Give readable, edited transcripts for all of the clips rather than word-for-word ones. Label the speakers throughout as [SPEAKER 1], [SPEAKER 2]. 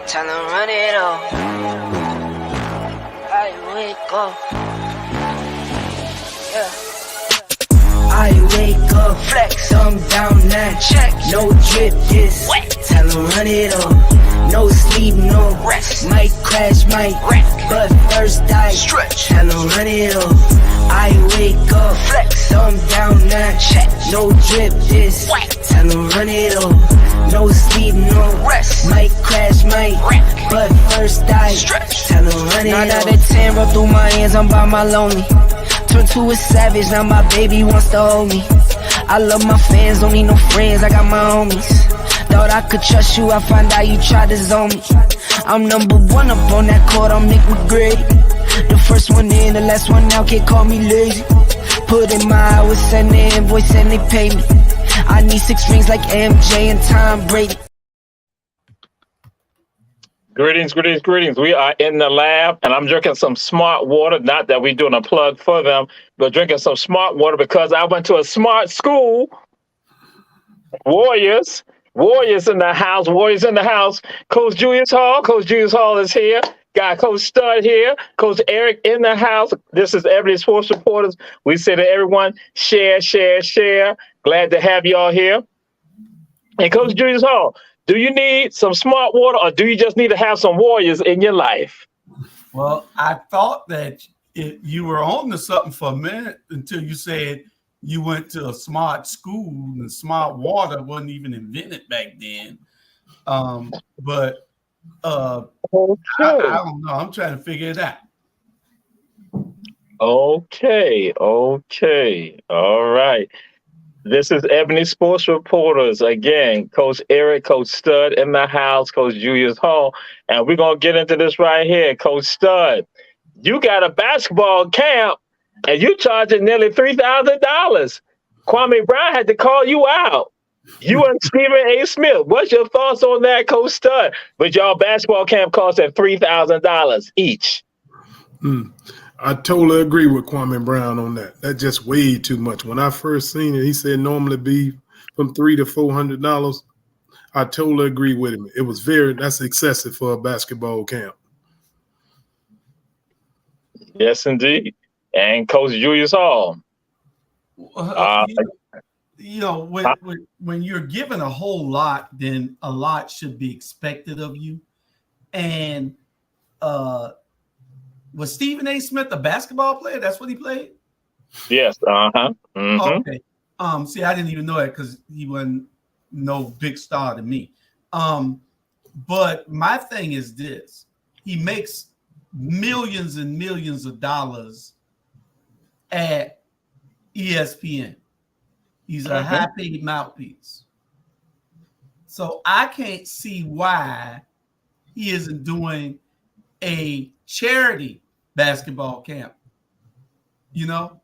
[SPEAKER 1] Time to run it all. I wake up. Yeah. I wake up, flex, thumb down now. Check, no drip, this wet. Time to run it all. No sleep, no rest. Might crash, might wreck, but first I stretch. Time to run it all. I wake up, flex, thumb down now. Check, no drip, this wet. Time to run it all. No sleep, no rest. Might crash, might wreck, but first I stretch. Time to run it all. 9 out of 10 roll through my hands, I'm by my lonely. Turned to a savage, now my baby wants to hold me. I love my fans, don't need no friends, I got my homies. Thought I could trust you, I find out you tried to zone me. I'm number one up on that court, I'm Nick McGrady. The first one in, the last one out, can't call me lazy. Put in my hours, send the invoice and they pay me. I need 6 rings like MJ and Tom Brady.
[SPEAKER 2] Greetings. We are in the lab, and I'm drinking some smart water. Not that we're doing a plug for them, but drinking some smart water because I went to a smart school. Warriors in the house. Coach Julius Hall is here. Got Coach Stud here. Coach Eric in the house. This is Ebony Sports Reporters. We say to everyone, share. Glad to have you all here. And Coach Julius Hall, do you need some smart water or do you just need to have some warriors in your life?
[SPEAKER 3] Well, I thought that you were on to something for a minute until you said you went to a smart school and smart water wasn't even invented back then. But I don't know. I'm trying to figure it out.
[SPEAKER 2] Okay. All right. This is Ebony Sports Reporters. Again, Coach Eric, Coach Stud in the house, Coach Julius Hall. And we're going to get into this right here. Coach Stud, you got a basketball camp and you charging nearly $3,000. Kwame Brown had to call you out. You and Stephen A. Smith. What's your thoughts on that, Coach Stud? But y'all basketball camp costs at $3,000 each.
[SPEAKER 4] I totally agree with Kwame Brown on that. That's just way too much. When I first seen it, he said normally be from $300 to $400. I totally agree with him. It was that's excessive for a basketball camp.
[SPEAKER 2] Yes, indeed. And Coach Julius Hall.
[SPEAKER 3] When you're given a whole lot, then a lot should be expected of you. And was Stephen A. Smith a basketball player? That's what he played?
[SPEAKER 2] Yes. Mm-hmm.
[SPEAKER 3] Okay. See, I didn't even know that because he wasn't no big star to me. But my thing is this. He makes millions and millions of dollars at ESPN. He's a high-paid mouthpiece. So I can't see why he isn't doing a charity basketball camp. You know,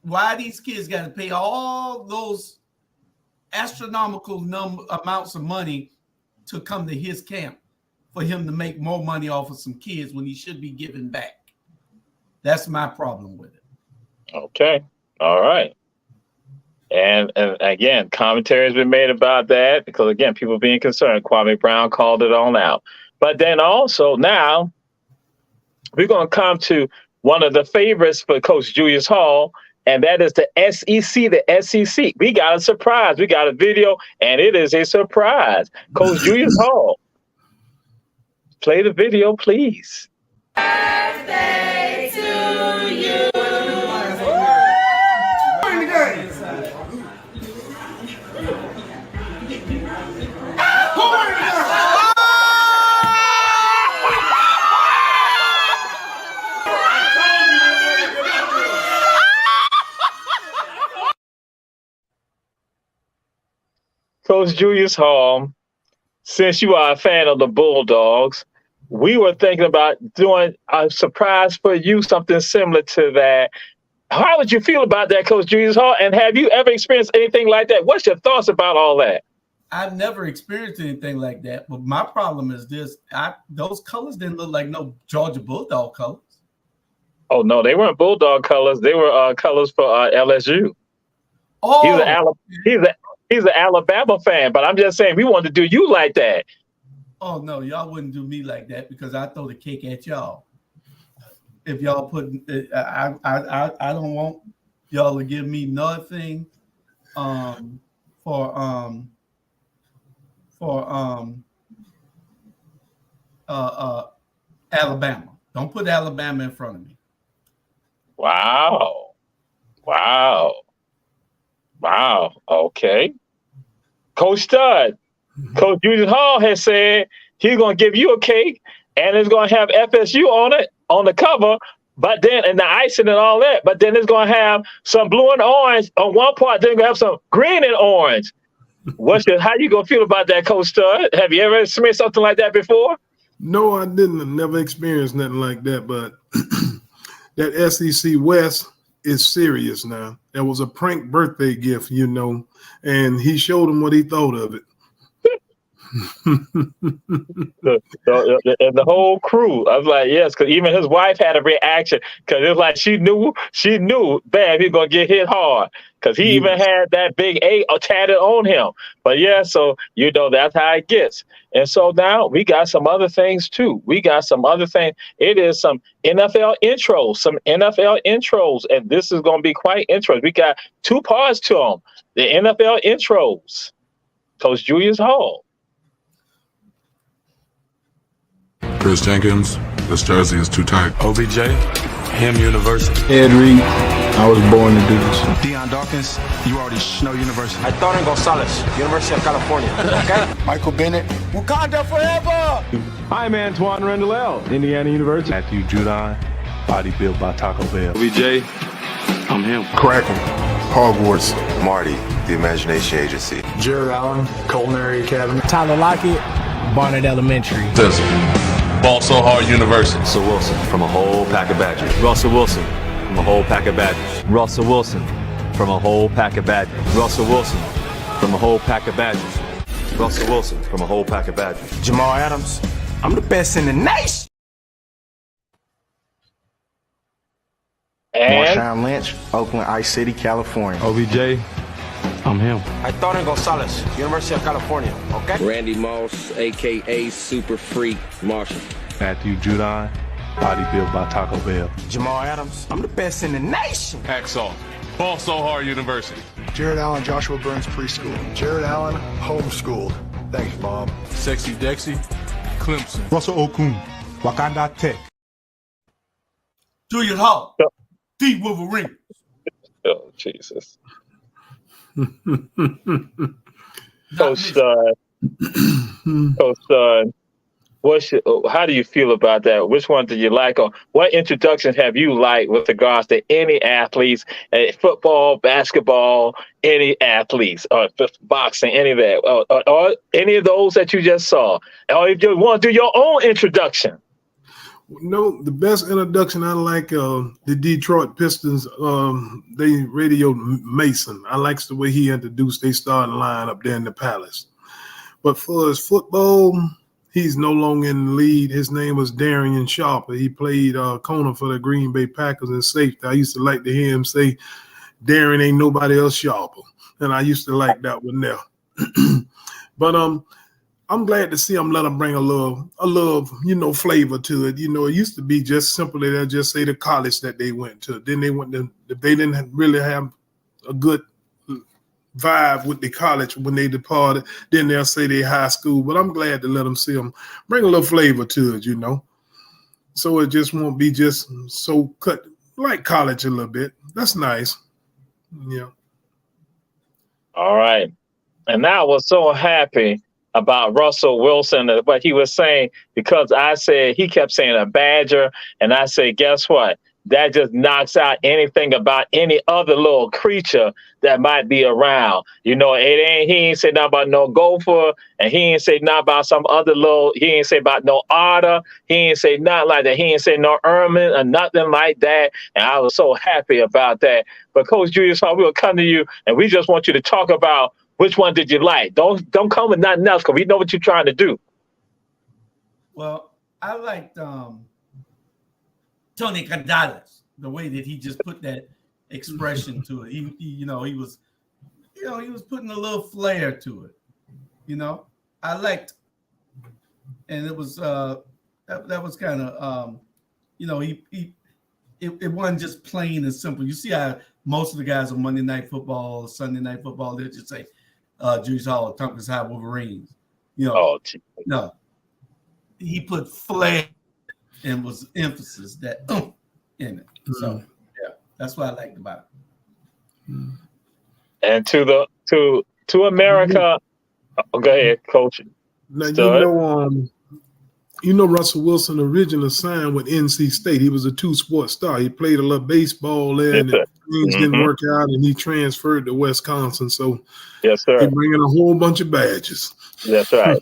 [SPEAKER 3] why these kids got to pay all those astronomical amounts of money to come to his camp for him to make more money off of some kids when he should be giving back. That's my problem with it.
[SPEAKER 2] Okay. All right. And again, commentary has been made about that because, again, people being concerned. Kwame Brown called it on out. But then also now we're going to come to one of the favorites for Coach Julius Hall, and that is the SEC, We got a surprise. We got a video, and it is a surprise. Coach Julius Hall, play the video, please.
[SPEAKER 5] Birthday to you.
[SPEAKER 2] Coach Julius Hall, since you are a fan of the Bulldogs, we were thinking about doing a surprise for you, something similar to that. How would you feel about that, Coach Julius Hall? And have you ever experienced anything like that? What's your thoughts about all that?
[SPEAKER 3] I've never experienced anything like that. But my problem is this: those colors didn't look like no Georgia Bulldog colors.
[SPEAKER 2] Oh no, they weren't Bulldog colors. They were colors for LSU.
[SPEAKER 3] Oh,
[SPEAKER 2] he's an Alabama fan, but I'm just saying we wanted to do you like that.
[SPEAKER 3] Oh no, y'all wouldn't do me like that because I throw the cake at y'all. If y'all put, I don't want y'all to give me nothing for Alabama. Don't put Alabama in front of me.
[SPEAKER 2] Wow. Okay. Coach Stud, Coach Julius Hall has said he's going to give you a cake and it's going to have FSU on it, on the cover, but then, and the icing and all that, but then it's going to have some blue and orange on one part, then it's going to have some green and orange. How you going to feel about that, Coach Stud? Have you ever experienced something like that before?
[SPEAKER 4] No, I didn't. I never experienced nothing like that, but that SEC West is serious now. That was a prank birthday gift, and he showed him what he thought of it.
[SPEAKER 2] The whole crew. I was like, yes, because even his wife had a reaction because it was like she knew, bam, he's going to get hit hard because he even had that big A tatted on him. But yeah, so, that's how it gets. And so now we got some other things too. It is some NFL intros, and this is going to be quite interesting. We got two parts to them. The NFL intros. Coach Julius Hall.
[SPEAKER 6] Chris Jenkins, this jersey is too tight.
[SPEAKER 7] OBJ, Ham University.
[SPEAKER 8] Ed Reed, I was born to do this.
[SPEAKER 7] Deion Dawkins, you already know University.
[SPEAKER 9] Antonio Gonzalez, University of California. Okay?
[SPEAKER 8] Michael Bennett,
[SPEAKER 9] Wakanda forever!
[SPEAKER 10] I'm Antoine Randall, Indiana University.
[SPEAKER 7] Matthew Judon, body built by Taco Bell.
[SPEAKER 10] OBJ, I'm him.
[SPEAKER 8] Kraken, Hogwarts.
[SPEAKER 11] Marty, the Imagination Agency.
[SPEAKER 8] Jared Allen, Culinary Academy.
[SPEAKER 12] Tyler Lockett, Barnett Elementary.
[SPEAKER 6] Ball So Hard University.
[SPEAKER 13] Russell Wilson from a whole pack of badgers. Russell Wilson from a whole pack of badgers. Russell Wilson from a whole pack of badgers. Russell Wilson from a whole pack of badgers. Russell Wilson from a whole pack of badgers.
[SPEAKER 9] Jamal Adams, I'm the best in the nation.
[SPEAKER 2] And
[SPEAKER 8] Marshawn Lynch, Oakland Ice City, California.
[SPEAKER 10] OBJ, I'm him.
[SPEAKER 9] Antonio Gonzalez, University of California. Okay?
[SPEAKER 14] Randy Moss, a.k.a. Super Freak Marshall.
[SPEAKER 7] Matthew Judon, body built by Taco Bell.
[SPEAKER 9] Jamal Adams, I'm the best in the nation.
[SPEAKER 6] Hacksaw, Ball So Hard University.
[SPEAKER 8] Jared Allen, Joshua Burns Preschool. Jared Allen, homeschooled. Thanks, Mom.
[SPEAKER 6] Sexy Dexy, Clemson.
[SPEAKER 7] Russell Okung, Wakanda Tech.
[SPEAKER 3] Julius Hall, the Wolverine.
[SPEAKER 2] oh Jesus. Coach Stud, how do you feel about that? Which one do you like, or what introduction have you liked with regards to any athletes, football, basketball, any athletes, or boxing, any of that, or any of those that you just saw? Or if you want to do your own introduction?
[SPEAKER 4] No, the best introduction I like the Detroit Pistons. They radioed Mason. I likes the way he introduced their starting line up there in the Palace. But for his football, he's no longer in the lead. His name was Darian Sharper. He played corner for the Green Bay Packers and safety. I used to like to hear him say, "Darian ain't nobody else sharper," and I used to like that one there. But I'm glad to see them let them bring a little, flavor to it. It used to be just simply they'll just say the college that they went to. Then they went to, if they didn't really have a good vibe with the college when they departed, then they'll say they high school. But I'm glad to let them see them bring a little flavor to it, So it just won't be just so cut like college a little bit. That's nice. Yeah.
[SPEAKER 2] All right. And now I was so happy about Russell Wilson, what he was saying, because he kept saying a Badger, and I said, guess what? that just knocks out anything about any other little creature that might be around. You know, he ain't say nothing about no gopher, and he ain't say nothing about some other he ain't say about no otter. He ain't say nothing like that. He ain't say no ermine or nothing like that. And I was so happy about that. But Coach Julius Hall, we'll come to you, and we just want you to talk about which one did you like. Don't come with nothing else, because we know what you're trying to do.
[SPEAKER 3] Well, I liked Tony Gonzalez, the way that he just put that expression to it. He was putting a little flair to it. You know, I liked, and it was that was kind of it wasn't just plain and simple. You see how most of the guys on Monday Night Football, Sunday Night Football, they just say Julius Hall, Tompkins High Wolverines. You know, no, he put flair and was emphasis that in it. So yeah, that's what I liked about it.
[SPEAKER 2] And to America, go ahead, Coach.
[SPEAKER 4] Now, you know Russell Wilson originally signed with NC State. He was a two-sport star. He played a little baseball there, and things didn't work out, and he transferred to Wisconsin. So
[SPEAKER 2] yes, sir,
[SPEAKER 4] he's bringing a whole bunch of badges.
[SPEAKER 2] That's right.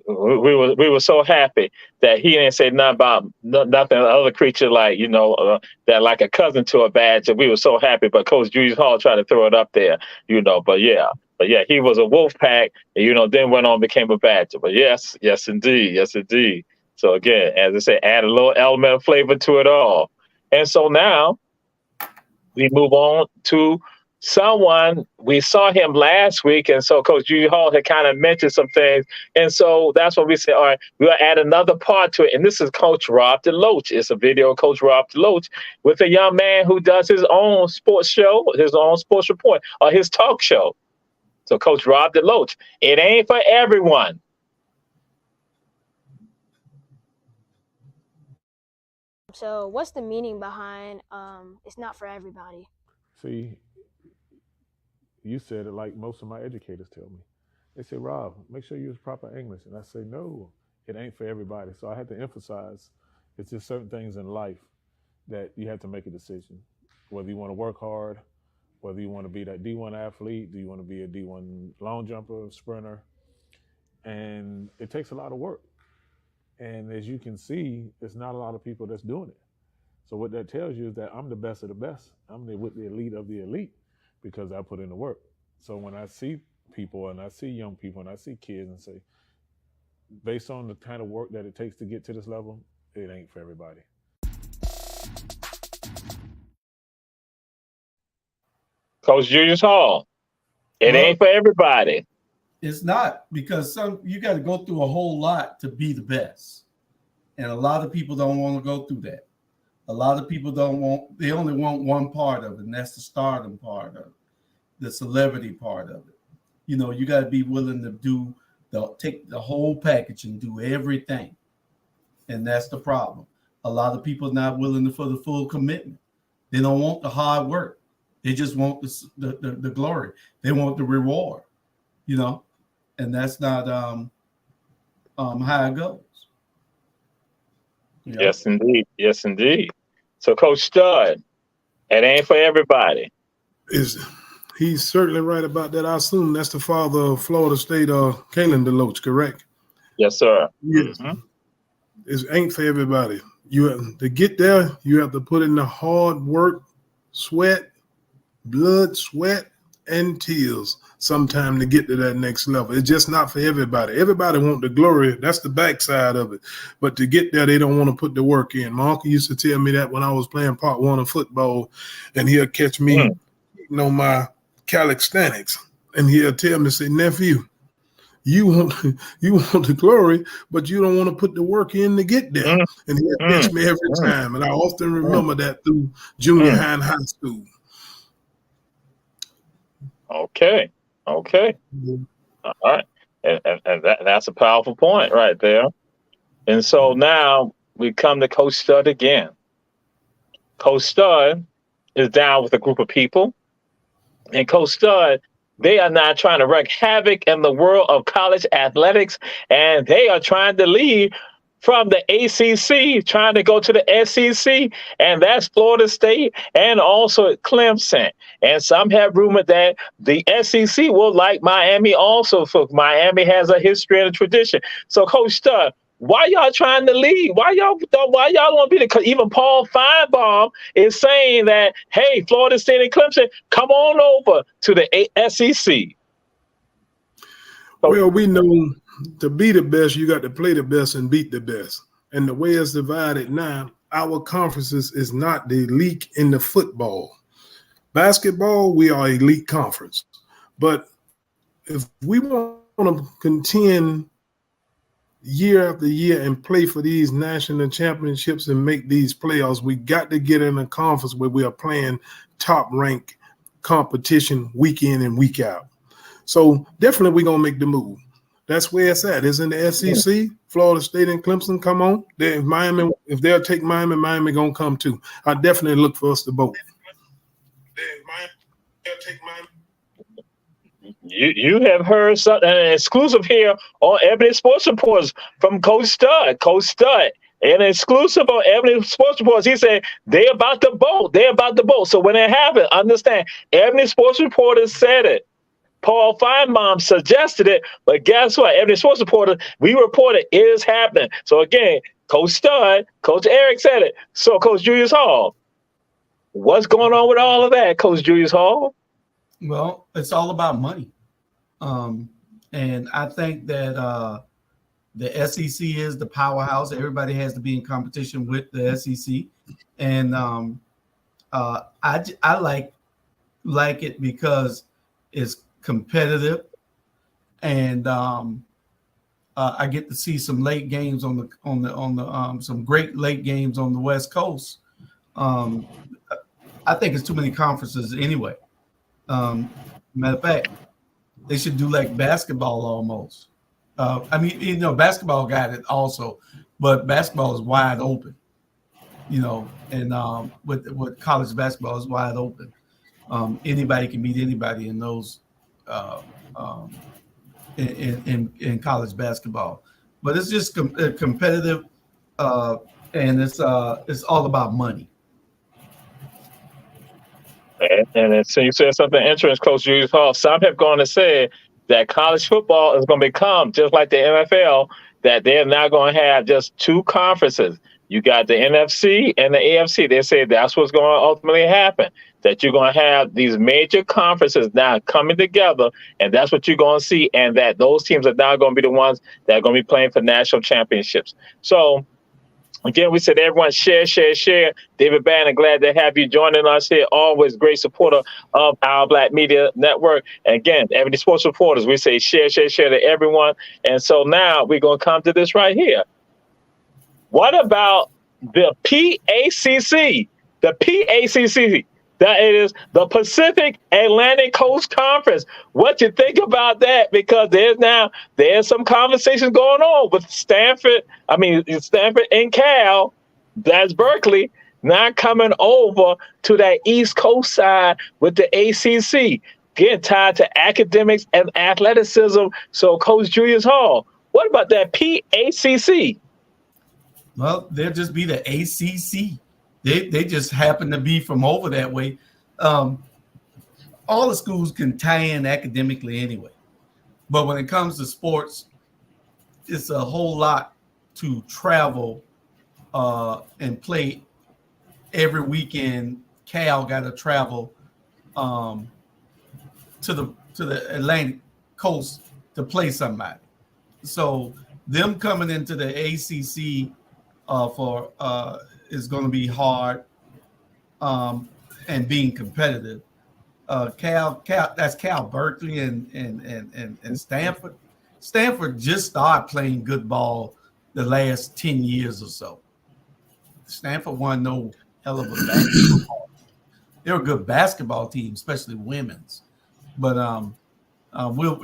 [SPEAKER 2] We were so happy that he didn't say nothing about nothing other creature like that like a cousin to a badge, and we were so happy. But Coach Julius Hall tried to throw it up there, But yeah, he was a wolf pack, and then went on became a badger. But yes, indeed. So again, as I say, add a little element of flavor to it all, and so now we move on to someone. We saw him last week, and so Coach Julius Hall had kind of mentioned some things, and so that's when we said, all right, we'll add another part to it, and this is Coach Rob DeLoach. It's a video of Coach Rob DeLoach with a young man who does his own sports show, his own sports report, or his talk show. So Coach Rob DeLoach, it ain't for everyone.
[SPEAKER 15] So what's the meaning behind it's not for everybody?
[SPEAKER 16] See, you said it like most of my educators tell me. They say, Rob, make sure you use proper English. And I say, no, it ain't for everybody. So I had to emphasize it's just certain things in life that you have to make a decision. Whether you want to work hard, whether you want to be that D1 athlete, do you want to be a D1 long jumper, sprinter? And it takes a lot of work. And as you can see, there's not a lot of people that's doing it. So what that tells you is that I'm the best of the best. I'm with the elite of the elite because I put in the work. So when I see people and I see young people and I see kids and say, based on the kind of work that it takes to get to this level, it ain't for everybody.
[SPEAKER 2] Coach Julius Hall, it ain't for everybody.
[SPEAKER 3] It's not, because you got to go through a whole lot to be the best. And a lot of people don't want to go through that. A lot of people they only want one part of it, and that's the stardom part of it, the celebrity part of it. You got to be willing to take the whole package and do everything. And that's the problem. A lot of people are not willing for the full commitment. They don't want the hard work. They just want the glory. They want the reward, and that's not how it goes.
[SPEAKER 2] Yes, indeed. Yes, indeed. So, Coach Stud, it ain't for everybody.
[SPEAKER 4] He's certainly right about that. I assume that's the father of Florida State, Kalen DeLoach, correct?
[SPEAKER 2] Yes, sir.
[SPEAKER 4] Yes. Mm-hmm. It ain't for everybody. To get there, you have to put in the hard work, sweat, blood, sweat, and tears sometime to get to that next level. It's just not for everybody. Everybody want the glory. That's the backside of it. But to get there, they don't want to put the work in. My uncle used to tell me that when I was playing Part 1 of football, and he'll catch me, my calisthenics, and he'll tell me, say, nephew, you want the glory, but you don't want to put the work in to get there. And he'll catch me every time. And I often remember that through junior high and high school.
[SPEAKER 2] Okay. All right. And that's a powerful point right there. And so now we come to Coach Stud again. Coach Stud is down with a group of people. And Coach Stud, they are now trying to wreak havoc in the world of college athletics. And they are trying to leave from the ACC trying to go to the SEC, and that's Florida State and also Clemson. And some have rumored that the SEC will like Miami also, for Miami has a history and a tradition. So, Coach Stud, why y'all trying to leave? Why y'all want to be the? Even Paul Feinbaum is saying that, hey, Florida State and Clemson, come on over to the SEC.
[SPEAKER 4] Well, we know to be the best, you got to play the best and beat the best. And the way it's divided now, our conferences is not the elite in the football. Basketball, we are elite conference. But if we want to contend year after year and play for these national championships and make these playoffs, we got to get in a conference where we are playing top-ranked competition week in and week out. So definitely we're going to make the move. That's where it's at. It's in the SEC. Florida State and Clemson, come on. Miami, if they'll take Miami, Miami going to come too. I definitely look for us to vote.
[SPEAKER 2] You have heard something exclusive here on Ebony Sports Reports from Coach Stud. Coach Stud, an exclusive on Ebony Sports Reports. He said they're about to vote. They're about to vote. So when it happened, understand, Ebony Sports Reporters said it. Paul Feinbaum suggested it, but guess what? Ebony Sports Reporter, we reported it is happening. So again, Coach Stud, Coach Eric said it. So Coach Julius Hall, what's going on with all of that, Coach Julius Hall?
[SPEAKER 3] Well, it's all about money. And I think that the SEC is the powerhouse. Everybody has to be in competition with the SEC. And I like it because it's competitive, and I get to see some late games on the some great late games on the West Coast. I think it's too many conferences anyway. Matter of fact, they should do like basketball almost. I mean, basketball got it also, but basketball is wide open. And with college basketball is wide open. Anybody can beat anybody in those in college basketball, but it's just competitive, and it's all about money.
[SPEAKER 2] And so you said something interesting, Coach Julius Hall. Some have gone and said that college football is going to become just like the NFL, that they're now going to have just two conferences. You got the NFC and the AFC. They say that's what's going to ultimately happen, that you're going to have these major conferences now coming together, and that's what you're going to see, and that those teams are now going to be the ones that are going to be playing for national championships. So, again, we said everyone share. David Bannon, glad to have you joining us here. Always great supporter of our Black Media Network. And again, Ebony Sports Reporters, we say share to everyone. And so now we're going to come to this right here. What about the PACC? The PACC, that is the Pacific Atlantic Coast Conference. What you think about that? Because there's some conversations going on with Stanford and Cal, that's Berkeley, now coming over to that East Coast side with the ACC, getting tied to academics and athleticism. So, Coach Julius Hall, what about that PACC?
[SPEAKER 3] Well, they'll just be the ACC. They just happen to be from over that way. All the schools can tie in academically anyway. But when it comes to sports, it's a whole lot to travel and play every weekend. Cal got to travel to the Atlantic coast to play somebody. So them coming into the ACC is going to be hard, and being competitive. Cal, that's Cal, Berkeley, and Stanford. Stanford just started playing good ball the last 10 years or so. Stanford won no hell of a basketball. They're a good basketball team, especially women's. But we'll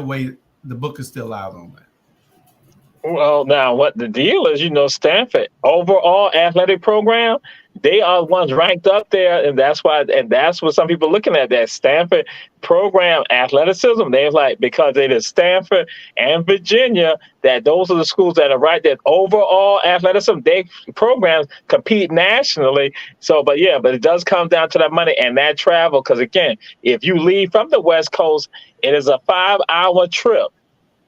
[SPEAKER 3] wait. The book is still out on that.
[SPEAKER 2] Well, now what the deal is, Stanford overall athletic program, they are ones ranked up there, and that's what some people are looking at, that Stanford program athleticism. They're like, because it is Stanford and Virginia, that those are the schools that are right, that overall athleticism, they programs compete nationally. So, but it does come down to that money and that travel, because again, if you leave from the West Coast, it is a 5-hour trip.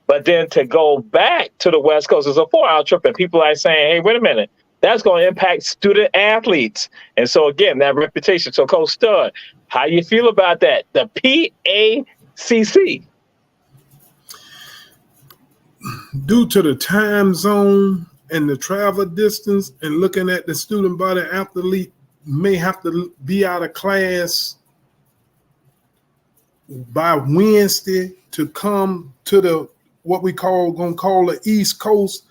[SPEAKER 2] But then to go back to the West Coast is a 4-hour trip, and people are saying, hey, wait a minute, that's going to impact student athletes. And so, again, that reputation. So, Coach Stud, how you feel about that? The PACC.
[SPEAKER 4] Due to the time zone and the travel distance and looking at the student body, athlete may have to be out of class by Wednesday to come to the what we gonna call the East Coast.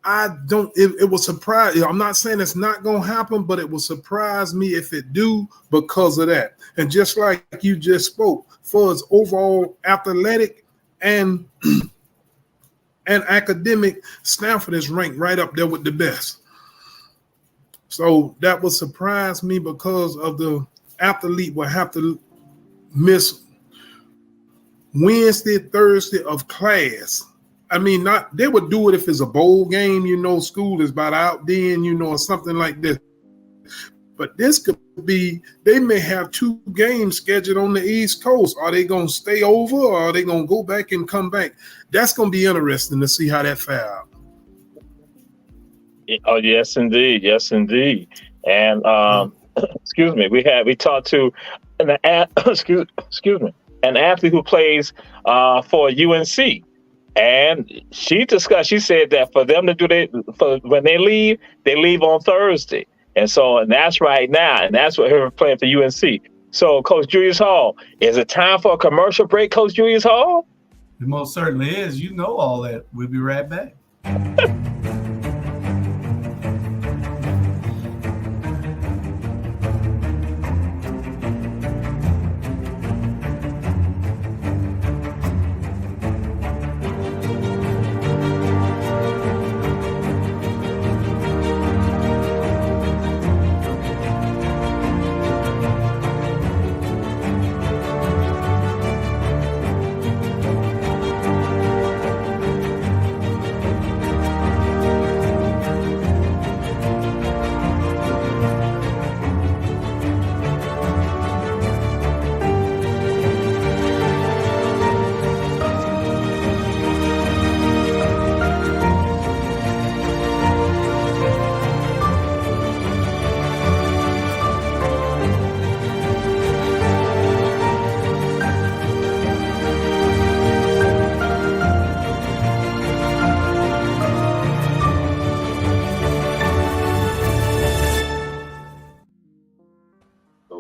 [SPEAKER 4] It will surprise. I'm not saying it's not gonna happen, but it will surprise me if it do, because of that. And just like you just spoke, for its overall athletic and academic, Stanford is ranked right up there with the best. So that will surprise me, because of the athlete will have to miss Wednesday, Thursday of class. I mean, they would do it if it's a bowl game, school is about out then, or something like this. But this could be, they may have 2 games scheduled on the East Coast. Are they going to stay over, or are they going to go back and come back? That's going to be interesting to see how that fare out.
[SPEAKER 2] Oh, yes, indeed. Yes, indeed. And excuse me, we talked to an athlete who plays for UNC, and she said that for them to do when they leave on Thursday, and that's right now, and that's what her playing for UNC. So, Coach Julius Hall, is it time for a commercial break, Coach Julius Hall?
[SPEAKER 3] It most certainly is. You know all that. We'll be right back.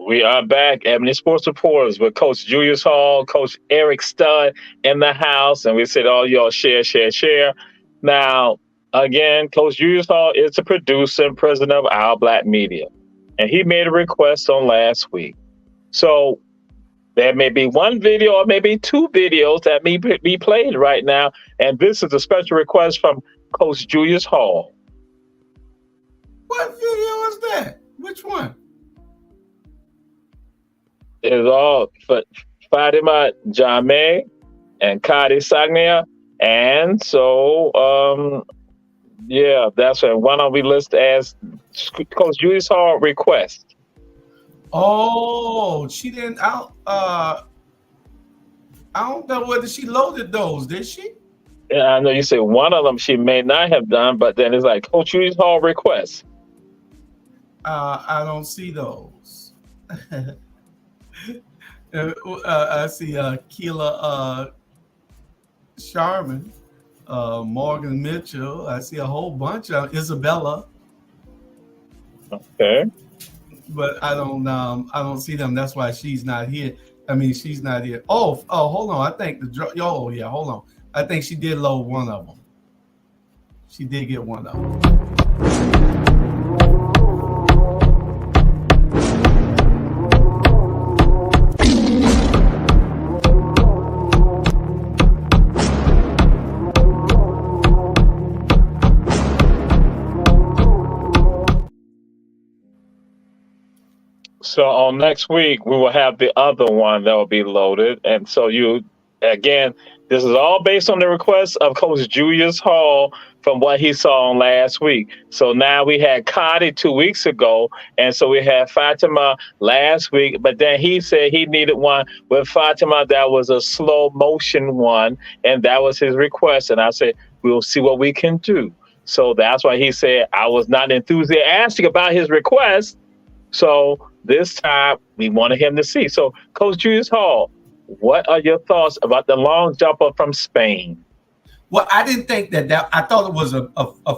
[SPEAKER 2] We are back, Ebony Sports Reporters, with Coach Julius Hall, Coach Eric Stud in the house, and we said, all y'all share. Now, again, Coach Julius Hall is the producer and president of Our Black Media, and he made a request on last week. So there may be one video or maybe 2 videos that may be played right now, and this is a special request from Coach Julius Hall.
[SPEAKER 3] What video is that? Which one?
[SPEAKER 2] It's all for Fatima Jameh and Kadi Sagnia. And so, that's one on we list as Coach Julius Hall request.
[SPEAKER 3] Oh, she didn't I don't know whether she loaded those, did she?
[SPEAKER 2] Yeah, I know you said one of them she may not have done, but then it's like Coach Julius Hall request.
[SPEAKER 3] I don't see those. I see Keela Sharman, Morgan Mitchell. I see a whole bunch of Isabella.
[SPEAKER 2] Okay.
[SPEAKER 3] But I don't see them. That's why she's not here. I mean, she's not here. Oh, hold on. I think hold on. I think she did load one of them. She did get one of them.
[SPEAKER 2] So on next week, we will have the other one that will be loaded. And so again, this is all based on the request of Coach Julius Hall from what he saw on last week. So now we had Cotty 2 weeks ago, and so we had Fatima last week, but then he said he needed one with Fatima that was a slow motion one, and that was his request. And I said, we'll see what we can do. So that's why he said I was not enthusiastic about his request. So this time we wanted him to see. So Coach Julius Hall, what are your thoughts about the long jumper from Spain?
[SPEAKER 3] Well, I didn't think that I thought it was a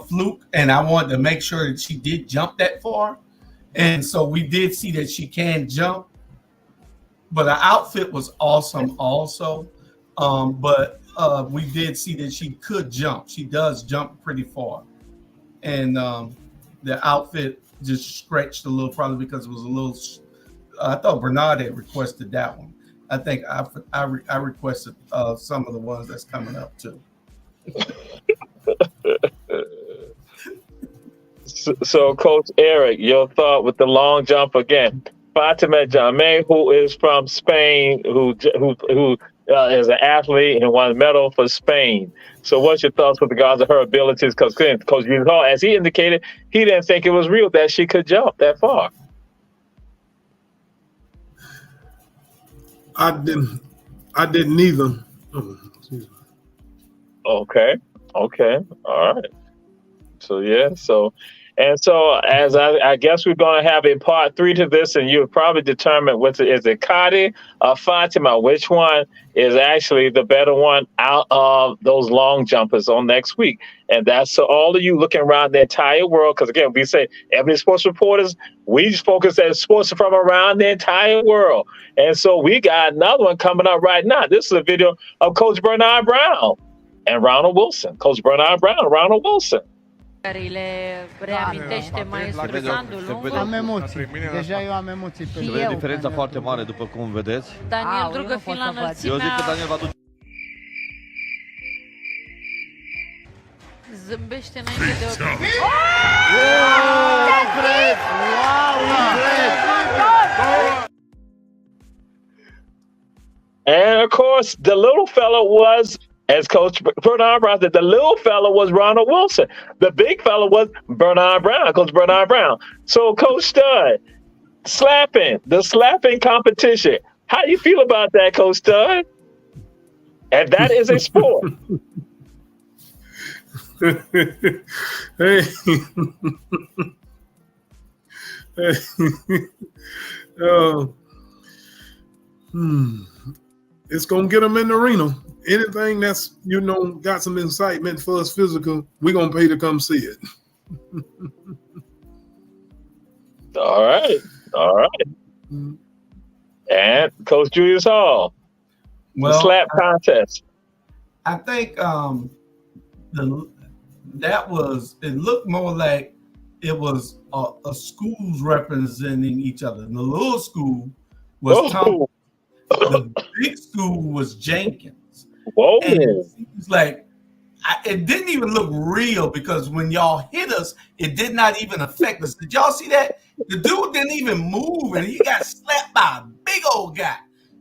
[SPEAKER 3] fluke, and I wanted to make sure that she did jump that far. And so we did see that she can jump. But her outfit was awesome also. But we did see that she could jump. She does jump pretty far. And the outfit just stretched a little, probably because it was a little. I thought Bernard had requested that one. I think I requested some of the ones that's coming up too.
[SPEAKER 2] So, Coach Eric, your thought with the long jump again. Fatima Jameh, who is from Spain, who is an athlete and won a medal for Spain. So, what's your thoughts with regards to her abilities? Because Coach Hall, as he indicated, he didn't think it was real that she could jump that far.
[SPEAKER 4] I didn't either. Oh, excuse me.
[SPEAKER 2] Okay. All right. So as I guess we're going to have a part 3 to this, and you'll probably determine is it Cotty or Fatima, which one is actually the better one out of those long jumpers on next week. And that's so all of you looking around the entire world, because again, we say Ebony Sports Reporters, we focus at sports from around the entire world. And so we got another one coming up right now. This is a video of Coach Bernard Brown and Ronald Wilson. Coach Bernard Brown and Ronald Wilson.
[SPEAKER 17] Le reamintește mai stresantul lungul.
[SPEAKER 18] Am emoții. Deja eu am emoții.
[SPEAKER 13] Se vede diferența foarte mare, după cum vedeți.
[SPEAKER 17] Daniel Drugă fiind la înălțimea...
[SPEAKER 13] Eu zic că Daniel va duce...
[SPEAKER 17] Zâmbește înainte de...
[SPEAKER 2] And of course, the little fella was, as Coach Bernard Brown said, the little fella was Ronald Wilson. The big fella was Bernard Brown, Coach Bernard Brown. So, Coach Stud, the slapping competition. How do you feel about that, Coach Stud? And that is a sport.
[SPEAKER 4] Hey. It's gonna get them in the arena. Anything that's got some excitement for us physical, we're gonna pay to come see it.
[SPEAKER 2] All right. And Coach Julius Hall, the slap contest.
[SPEAKER 3] I think it looked more like it was a schools representing each other. And the little school was Tom. The big school was Jenkins.
[SPEAKER 2] Whoa.
[SPEAKER 3] And it seems like it didn't even look real, because when y'all hit us, it did not even affect us. Did y'all see that? The dude didn't even move, and he got slapped by a big old guy.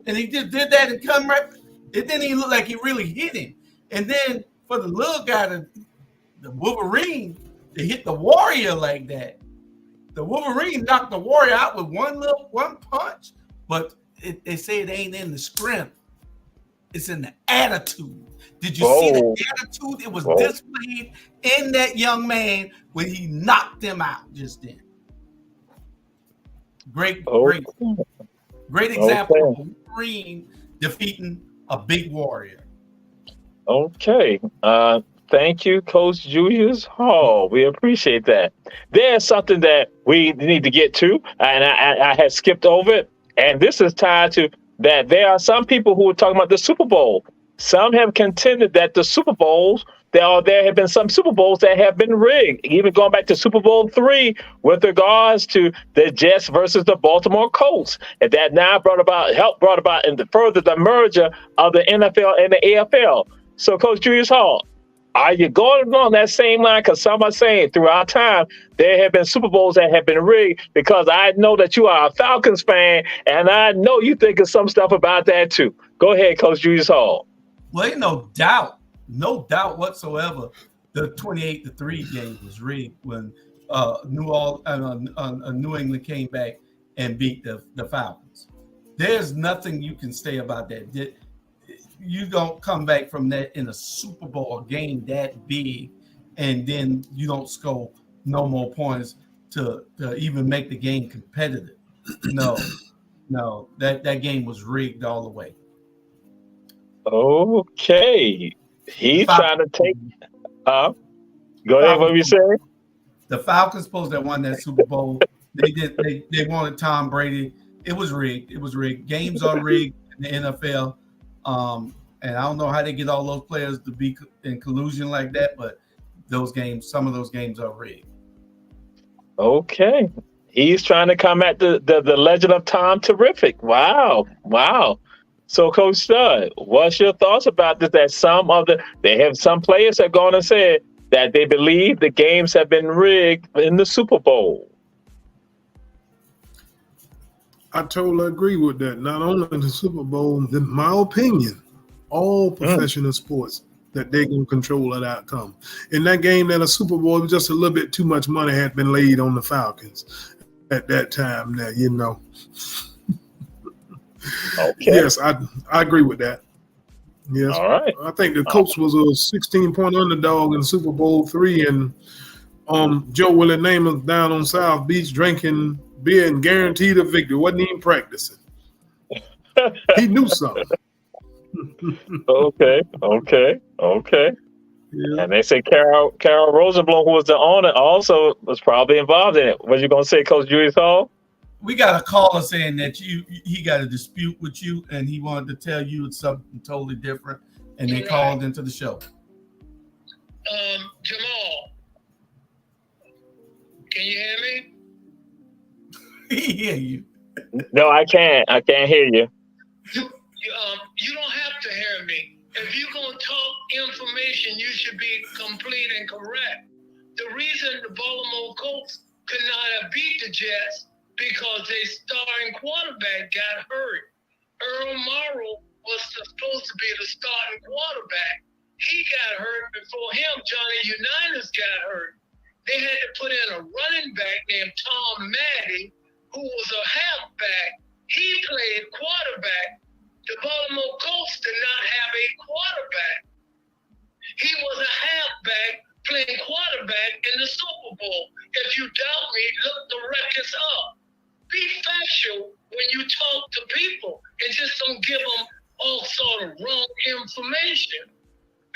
[SPEAKER 3] And he just did that and come right. It didn't even look like he really hit him. And then for the little guy, the Wolverine, to hit the Warrior like that, the Wolverine knocked the Warrior out with one punch. But they say it ain't in the strength. It's in the attitude. Did you see the attitude? It was displayed in that young man when he knocked him out just then. Great example of Wolverine defeating a big warrior.
[SPEAKER 2] Okay. Thank you, Coach Julius Hall. We appreciate that. There's something that we need to get to, and I had skipped over it. And this is tied to that there are some people who are talking about the Super Bowl. Some have contended that the Super Bowls, there have been some Super Bowls that have been rigged, even going back to Super Bowl III with regards to the Jets versus the Baltimore Colts. And that now brought about and further the merger of the NFL and the AFL. So, Coach Julius Hall, Are you going along that same line? Because some are saying throughout time there have been Super Bowls that have been rigged. Because I know that you are a Falcons fan, and I know you think of some stuff about that too. Go ahead, Coach Julius Hall.
[SPEAKER 3] Well, ain't no doubt whatsoever. The 28-3 game was rigged when New England came back and beat the Falcons. There's nothing you can say about that. You don't come back from that in a Super Bowl game that big, and then you don't score no more points to even make the game competitive. No, that game was rigged all the way.
[SPEAKER 2] Okay, he's trying to take. Go ahead. What were you saying?
[SPEAKER 3] The Falcons supposed to have won that Super Bowl. They wanted Tom Brady. It was rigged. Games are rigged in the NFL. And I don't know how they get all those players to be in collusion like that, but some of those games are rigged. Okay. He's trying to come at the legend of Tom Terrific. Wow. So, Coach Stud, what's your thoughts about this? That they have some players have gone and said that they believe the games have been rigged in the Super Bowl.
[SPEAKER 4] I totally agree with that. Not only in the Super Bowl, in my opinion, all professional sports, that they can control that outcome. In that game, that a Super Bowl, just a little bit too much money had been laid on the Falcons at that time. Now, Okay. Yes, I agree with that. Yes.
[SPEAKER 2] All right.
[SPEAKER 4] I think the Colts was a 16-point underdog in Super Bowl III, and Joe Willie Namath down on South Beach drinking beer and guaranteed a victory. Wasn't even practicing. He knew something.
[SPEAKER 2] Okay. Yeah. And they say Carol Rosenblum, who was the owner, also was probably involved in it. What you gonna say, Coach Julius Hall?
[SPEAKER 3] We got a caller saying that he got a dispute with you, and he wanted to tell you it's something totally different, and they called into the show.
[SPEAKER 19] Jamal, can you hear me?
[SPEAKER 3] He hear you.
[SPEAKER 2] No, I can't. I can't hear you.
[SPEAKER 19] You don't have to hear me. If you're going to talk information, you should be complete and correct. The reason the Baltimore Colts could not have beat the Jets because their starting quarterback got hurt. Earl Morrall was supposed to be the starting quarterback. He got hurt before him. Johnny Unitas got hurt. They had to put in a running back named Tom Maddy, who was a halfback. He played quarterback. The Baltimore Colts did not have a quarterback. He was a halfback playing quarterback in the Super Bowl. If you doubt me, look the records up. Be factual when you talk to people and just don't give them all sort of wrong information.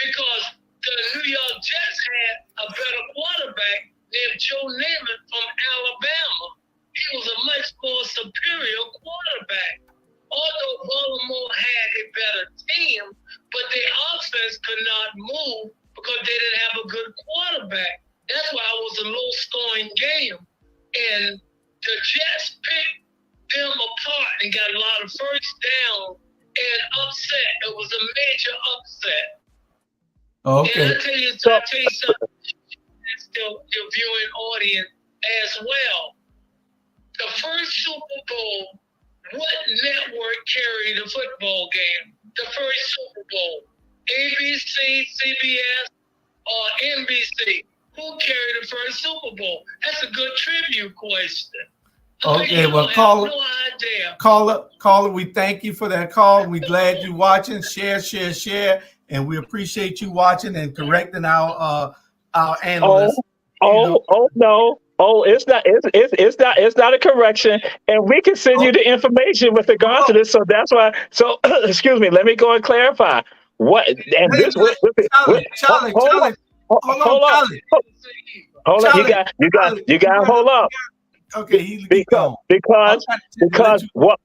[SPEAKER 19] Because the New York Jets had a better quarterback named Joe Namath from Alabama. He was a much more superior quarterback. Although Baltimore had a better team, but their offense could not move because they didn't have a good quarterback. That's why it was a low-scoring game. And the Jets picked them apart and got a lot of first down and upset. It was a major upset.
[SPEAKER 3] Okay.
[SPEAKER 19] And I'll tell you something. It's the viewing audience as well. The first Super Bowl, what network carried the football game? The first Super Bowl, ABC, CBS, or NBC? Who carried the first Super Bowl? That's a good tribute question.
[SPEAKER 3] Okay, well, caller, we thank you for that call. We're glad you're watching. Share, and we appreciate you watching and correcting our analysts.
[SPEAKER 2] No. Oh, it's not a correction, and we can send you the information with regard to this. So that's why. So excuse me. Let me go and clarify what. And this.
[SPEAKER 3] Charlie.
[SPEAKER 2] Hold on. You got. Hold up.
[SPEAKER 3] Okay,
[SPEAKER 2] because what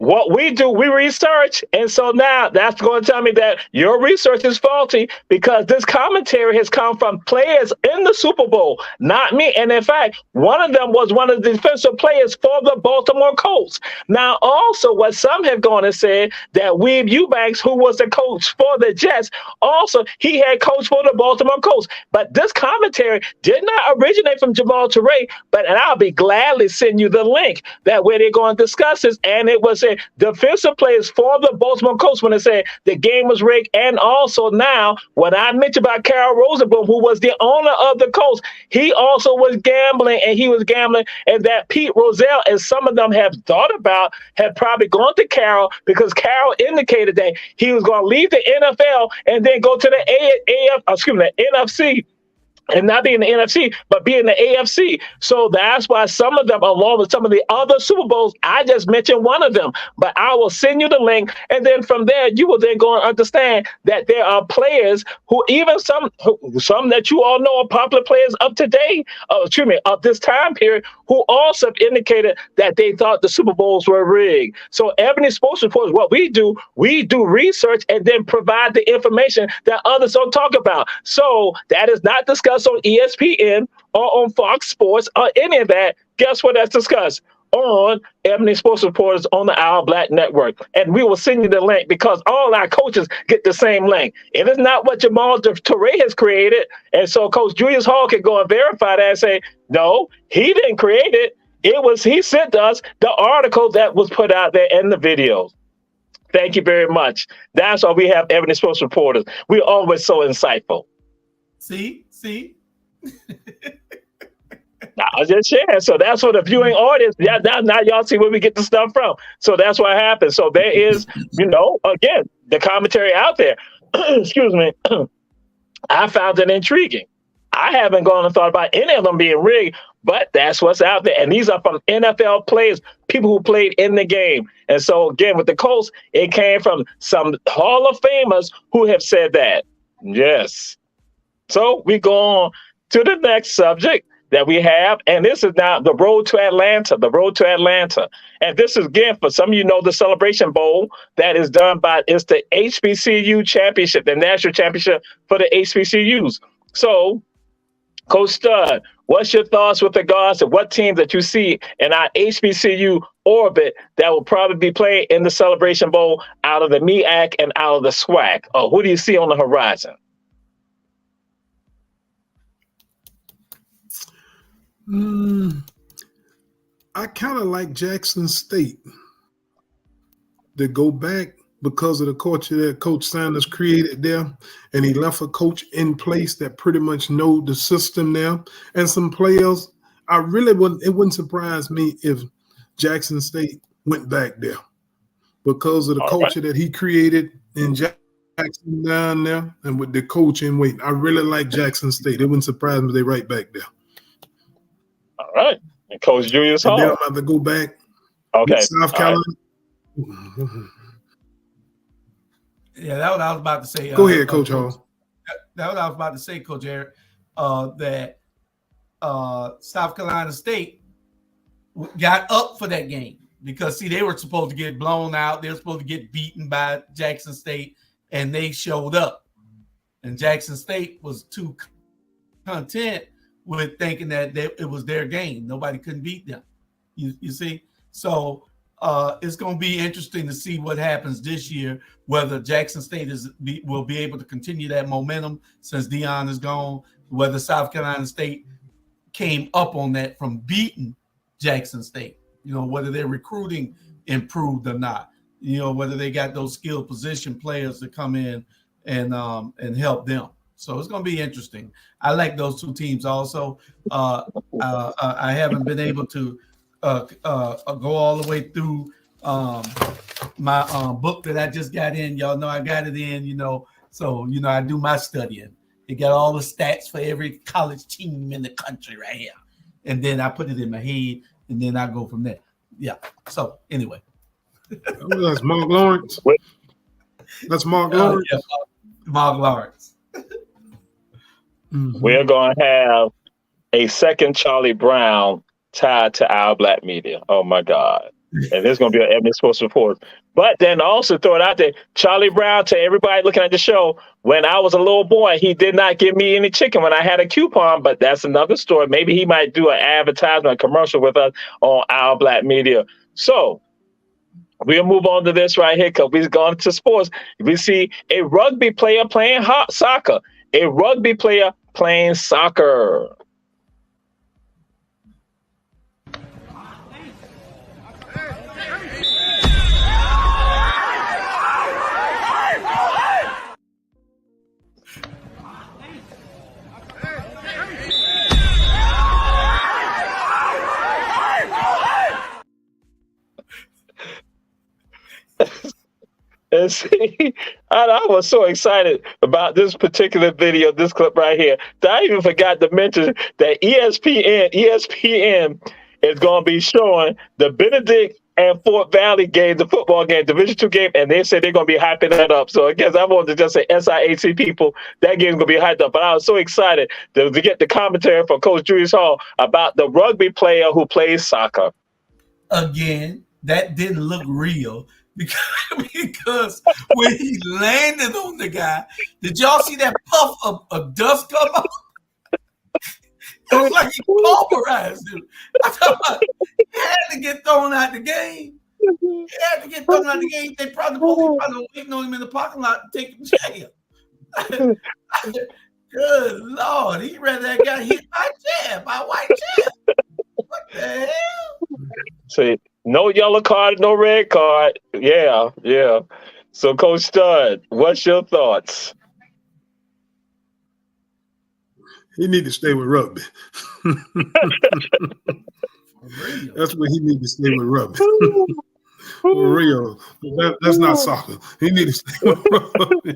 [SPEAKER 2] what we do, we research. And so now that's going to tell me that your research is faulty because this commentary has come from players in the Super Bowl, not me. And in fact, one of them was one of the defensive players for the Baltimore Colts. Now, also, what some have gone and said that Weeb Eubanks, who was the coach for the Jets, also he had coached for the Baltimore Colts. But this commentary did not originate from Jamal Turay, and I'll be gladly send you the link that where they're going to discuss this. And it was defensive players for the Baltimore Colts when they said the game was rigged. And also now, when I mentioned about Carol Rosenblum, who was the owner of the Colts, he also was gambling, and that Pete Rozelle, and some of them have thought about, had probably gone to Carol because Carol indicated that he was going to leave the NFL and then go to the NFC. And not be in the NFC, but be in the AFC. So that's why some of them, along with some of the other Super Bowls, I just mentioned one of them. But I will send you the link. And then from there, you will then go and understand that there are players who, even some that you all know are popular players of today, of this time period, who also indicated that they thought the Super Bowls were rigged. So Ebony Sports Report is what we do research and then provide the information that others don't talk about. So that is not discussed on ESPN or on Fox Sports or any of that. Guess what? That's discussed on Ebony Sports Reporters on the Our Black Network. And we will send you the link because all our coaches get the same link. It is not what Jamal Turay has created. And so Coach Julius Hall can go and verify that and say, no, he didn't create it. He sent us the article that was put out there in the videos. Thank you very much. That's why we have Ebony Sports Reporters. We're always so insightful.
[SPEAKER 3] See?
[SPEAKER 2] I was just sharing. So that's for the viewing audience. Yeah, now y'all see where we get the stuff from. So that's what happens. So there is, again, the commentary out there. Excuse me. I found it intriguing. I haven't gone and thought about any of them being rigged, but that's what's out there. And these are from NFL players, people who played in the game. And so again, with the Colts, it came from some Hall of Famers who have said that. Yes. So we go on to the next subject that we have, and this is now the road to Atlanta, And this is, again, for some of you know, the Celebration Bowl that is done it's the HBCU championship, the national championship for the HBCUs. So, Coach Stud, what's your thoughts with regards to what teams that you see in our HBCU orbit that will probably be playing in the Celebration Bowl out of the MEAC and out of the SWAC? Or who do you see on the horizon?
[SPEAKER 4] I kind of like Jackson State to go back because of the culture that Coach Sanders created there, and he left a coach in place that pretty much know the system now, and some players. It wouldn't surprise me if Jackson State went back there because of the culture that he created in Jackson down there, and with the coach in waiting. I really like Jackson State. It wouldn't surprise me if they right back there.
[SPEAKER 2] All right. And Coach Julius Hall.
[SPEAKER 4] Then I'm about to go back.
[SPEAKER 2] Okay.
[SPEAKER 4] South Carolina.
[SPEAKER 3] Right. Yeah, that's what I was about to say.
[SPEAKER 4] Go ahead, Coach Hall.
[SPEAKER 3] That's what I was about to say, Coach Eric, that South Carolina State got up for that game because, see, they were supposed to get blown out. They were supposed to get beaten by Jackson State, and they showed up. And Jackson State was too content with thinking that it was their game. Nobody couldn't beat them. You see? So it's going to be interesting to see what happens this year, whether Jackson State will be able to continue that momentum since Deion is gone, whether South Carolina State came up on that from beating Jackson State, whether their recruiting improved or not, whether they got those skilled position players to come in and help them. So it's going to be interesting. I like those two teams also. I haven't been able to go all the way through my book that I just got in. Y'all know I got it in, So, I do my studying. It got all the stats for every college team in the country right here. And then I put it in my head, and then I go from there. Yeah. So, anyway.
[SPEAKER 4] That's Mark Lawrence. That's Mark Lawrence.
[SPEAKER 3] Yeah, Mark Lawrence.
[SPEAKER 2] Mm-hmm. We're going to have a second Charlie Brown tied to Our Black Media. Oh, my God. And there's going to be an Ebony Sports Report. But then also throw it out there, Charlie Brown, to everybody looking at the show, when I was a little boy, he did not give me any chicken when I had a coupon, but that's another story. Maybe he might do an advertisement, a commercial with us on Our Black Media. So we'll move on to this right here because we've gone to sports. We see a rugby player playing soccer. A rugby player playing soccer. And see, I was so excited about this particular video, this clip right here, that I even forgot to mention that ESPN is going to be showing the Benedict and Fort Valley game, the football game, Division II game, and they said they're going to be hyping that up. So I guess I wanted to just say SIAC people, that game's going to be hyped up. But I was so excited to get the commentary from Coach Julius Hall about the rugby player who plays soccer.
[SPEAKER 3] Again, that didn't look real. Because when he landed on the guy, did y'all see that puff of dust come up? It was like he pulverized him. I thought he had to get thrown out the game. He had to get thrown out the game. They probably waiting on him in the parking lot to take him to jail. Good Lord, he read that guy hit by white chair. What the hell?
[SPEAKER 2] See, no yellow card, no red card. Yeah. So, Coach Stud, what's your thoughts?
[SPEAKER 4] He need to stay with rugby. That's what he need to stay with rugby. For real. That's not soccer. He need to stay with rugby.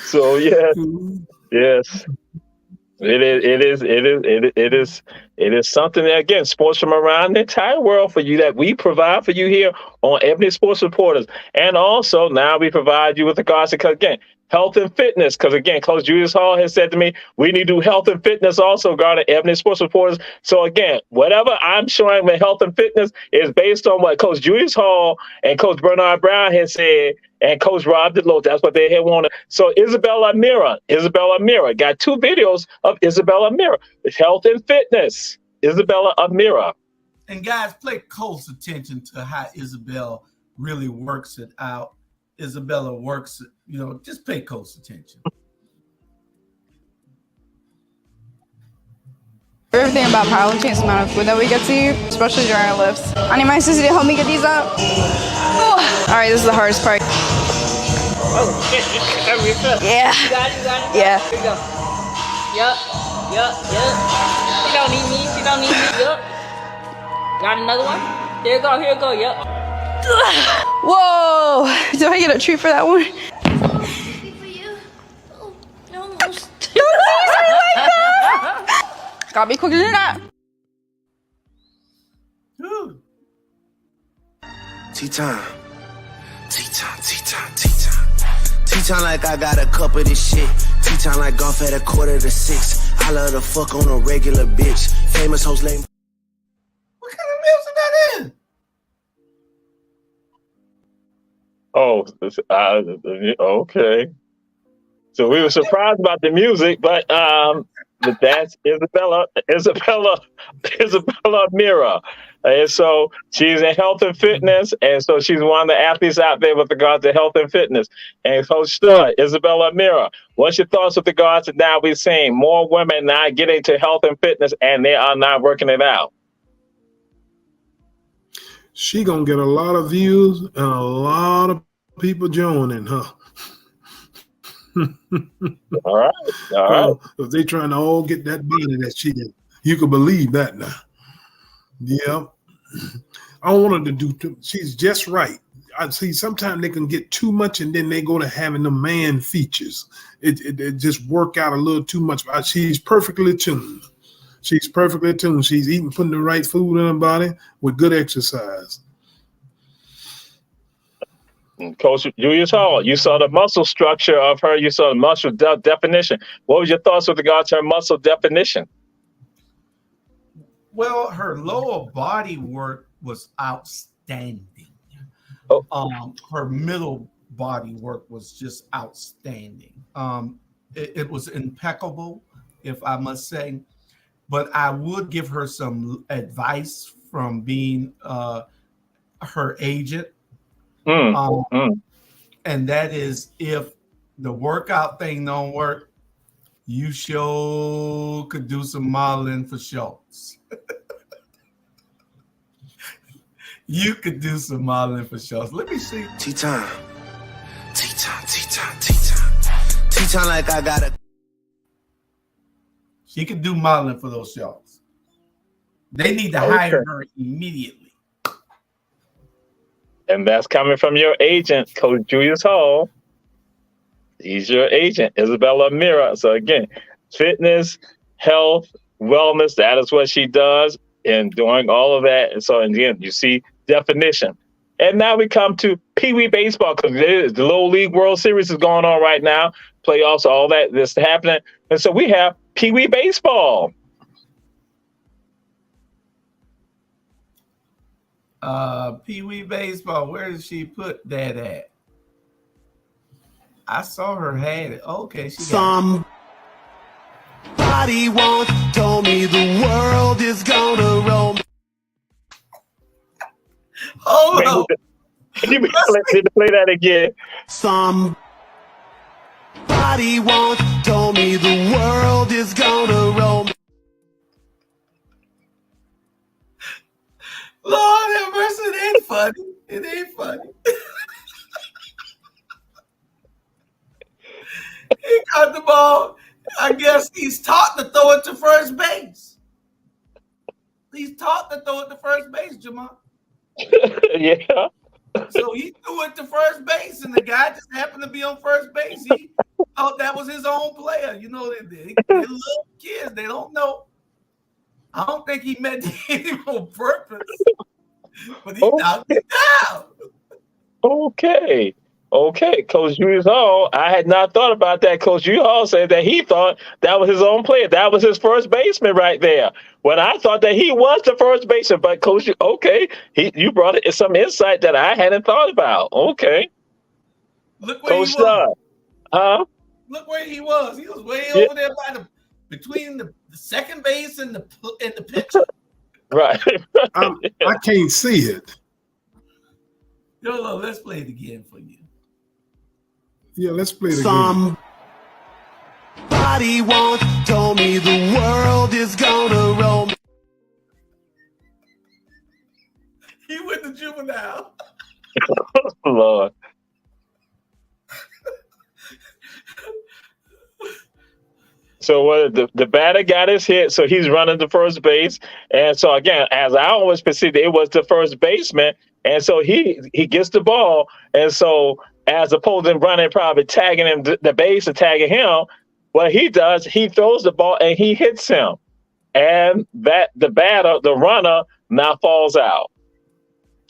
[SPEAKER 2] So, yes. It is something that, again, sports from around the entire world for you that we provide for you here on Ebony Sports Reporters. And also now we provide you with regards to, again, health and fitness. Because again, Coach Julius Hall has said to me, we need to do health and fitness also regarding Ebony Sports Reporters. So again, whatever I'm showing with health and fitness is based on what Coach Julius Hall and Coach Bernard Brown has said, and Coach Rob DeLoach, that's what they had wanted. So Isabella Amira got 2 videos of Isabella Amira. It's health and fitness. Isabella Amira.
[SPEAKER 3] And guys, pay close attention to how Isabella really works it out. Isabella works it, just pay close attention.
[SPEAKER 20] Everything about powerlifting is the amount of food that we get to eat, especially during our lifts. I need my sister to help me get these up. All right, this is the hardest part. Yeah.
[SPEAKER 5] You got it.
[SPEAKER 20] Yeah.
[SPEAKER 5] Here we go. Yup. She don't need me. Yup. Got another one? Here we go. Yup.
[SPEAKER 20] Whoa! Do I get a treat for that one? Gotta be quicker than that.
[SPEAKER 21] Tea-time like I got a cup of this shit. Tea-time like golf at 5:45. I love to fuck on a regular bitch. Famous host name.
[SPEAKER 3] What kind of music that is?
[SPEAKER 2] Oh, okay. So we were surprised about the music, but that's Isabella Amira. And so she's in health and fitness, and so she's one of the athletes out there with regard to health and fitness. And Coach Stud, Isabella Amira, what's your thoughts with regards to now we're seeing more women now getting to health and fitness, and they are not working it out?
[SPEAKER 4] She gonna get a lot of views and a lot of people joining her.
[SPEAKER 2] All right.
[SPEAKER 4] If they trying to all get that body that she did, you can believe that now. Yeah. I don't want her to do she's just right. I see sometimes they can get too much and then they go to having the man features. It just work out a little too much. She's perfectly tuned. She's eating, putting the right food in her body with good exercise.
[SPEAKER 2] Coach Julius Hall, you saw the muscle structure of her. You saw the muscle definition. What was your thoughts with regard to her muscle definition?
[SPEAKER 3] Well, her lower body work was outstanding. Her middle body work was just outstanding. It was impeccable, if I must say. But I would give her some advice from being her agent. And that is, if the workout thing don't work, you sure could do some modeling for Schultz. You could do some modeling for Schultz. Let me see.
[SPEAKER 21] T-time. T-time, T-time, T-time. T-time like I got a...
[SPEAKER 3] She could do modeling for those Schultz. They need to hire her immediately.
[SPEAKER 2] And that's coming from your agent, Coach Julius Hall. He's your agent, Isabella Mira. So again, fitness, health, wellness, that is what she does. And doing all of that. And so again, you see definition. And now we come to Pee Wee baseball, because the Little League World Series is going on right now. Playoffs, all that is happening. And so we have Pee Wee baseball.
[SPEAKER 3] Pee Wee baseball, where did she put that at? I saw her had it. Okay, she got
[SPEAKER 21] Somebody once told me the world is gonna roll me.
[SPEAKER 3] Hold on.
[SPEAKER 2] Can you play that again?
[SPEAKER 21] Somebody once told me the world is gonna roll me.
[SPEAKER 3] Lord have mercy, it ain't funny. It ain't funny. He got the ball. I guess he's taught to throw it to first base. He's taught to throw it to first base, Jamal.
[SPEAKER 2] Yeah.
[SPEAKER 3] So he threw it to first base, and the guy just happened to be on first base. He thought that was his own player. You know, they're little kids. They don't know. I don't think he meant it on purpose, but he knocked it down.
[SPEAKER 2] Okay. Coach Julius Hall, I had not thought about that. Coach Julius Hall said that he thought that was his own player. That was his first baseman right there. When I thought that he was the first baseman, but Coach, you brought some insight that I hadn't thought about. Okay.
[SPEAKER 3] Look where
[SPEAKER 2] Coach
[SPEAKER 3] he was.
[SPEAKER 2] Huh?
[SPEAKER 3] Look where he was. He was way over there by between the second base and the pitcher.
[SPEAKER 2] Right.
[SPEAKER 4] I can't see it.
[SPEAKER 3] Yolo, let's play it again for you.
[SPEAKER 4] Yeah, let's play it again.
[SPEAKER 21] Somebody once told me the world is gonna roll me.
[SPEAKER 3] He went to juvenile.
[SPEAKER 2] Lord. So what the batter got his hit, so he's running to first base. And so again, as I always perceived, it was the first baseman. And so he gets the ball. And so as opposed to running, probably tagging him the base and tagging him, what he does, he throws the ball and he hits him. And the runner now falls out.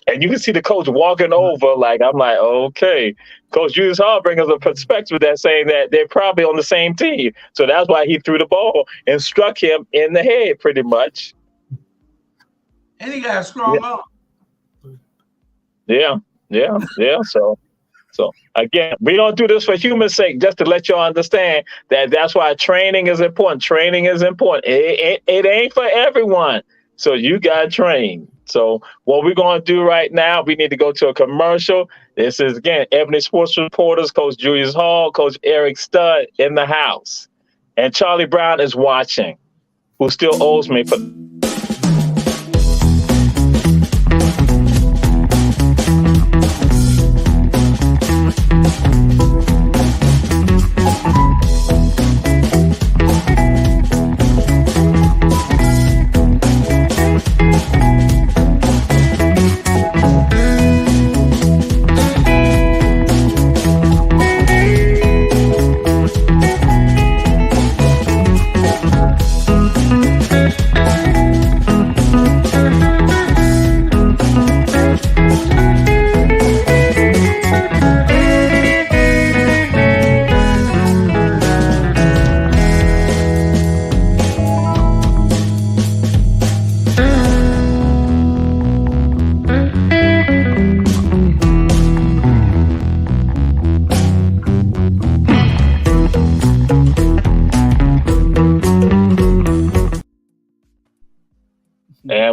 [SPEAKER 2] And you can see the coach walking over, I'm like, okay. Coach Julius Hall brings us a perspective that's saying that they're probably on the same team. So that's why he threw the ball and struck him in the head pretty much.
[SPEAKER 3] And he got a strong arm.
[SPEAKER 2] Yeah. So again, we don't do this for human sake, just to let y'all understand that's why training is important. Training is important. It ain't for everyone. So you got to train. So what we're going to do right now, we need to go to a commercial. This is, again, Ebony Sports Reporters, Coach Julius Hall, Coach Eric Studd in the house. And Charlie Brown is watching, who still owes me for...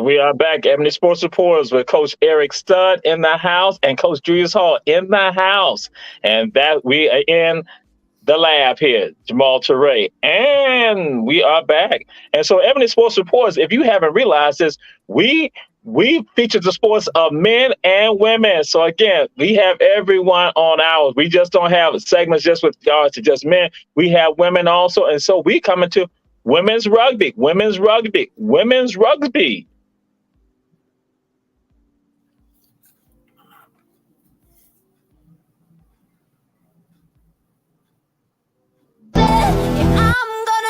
[SPEAKER 2] we are back, Ebony Sports Reporters, with Coach Eric Stud in the house and Coach Julius Hall in the house. And that we are in the lab here, Jamal Teray. And we are back. And so, Ebony Sports Reporters, if you haven't realized this, we feature the sports of men and women. So again, we have everyone on ours. We just don't have segments just with regards to just men. We have women also. And so we come into women's rugby.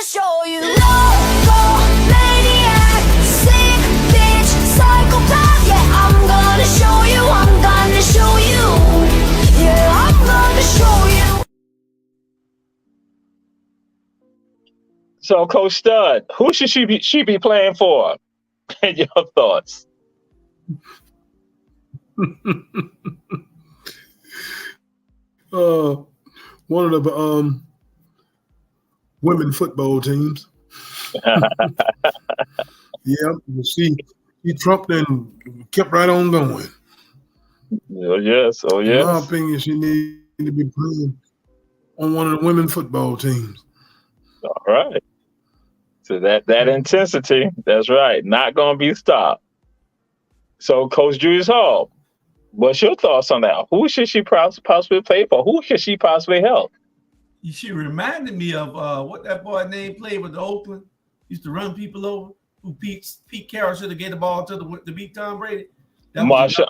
[SPEAKER 1] Show you loco, maniac, sick bitch, psychopath. Yeah, I'm gonna show you. Yeah, I'm gonna show you.
[SPEAKER 2] So, Coach Stud, who should she be playing for? Your thoughts?
[SPEAKER 4] One of the women football teams. Yeah, she trumped and kept right on going.
[SPEAKER 2] Oh yes.
[SPEAKER 4] In my opinion, she needs to be playing on one of the women football teams.
[SPEAKER 2] All right. So that intensity, that's right, not going to be stopped. So, Coach Julius Hall, what's your thoughts on that? Who should she possibly play for? Who should she possibly help?
[SPEAKER 3] She reminded me of what that boy name played with the Oakland. Used to run people over. Who Pete Carroll should have gave the ball to beat Tom Brady.
[SPEAKER 2] Marshawn.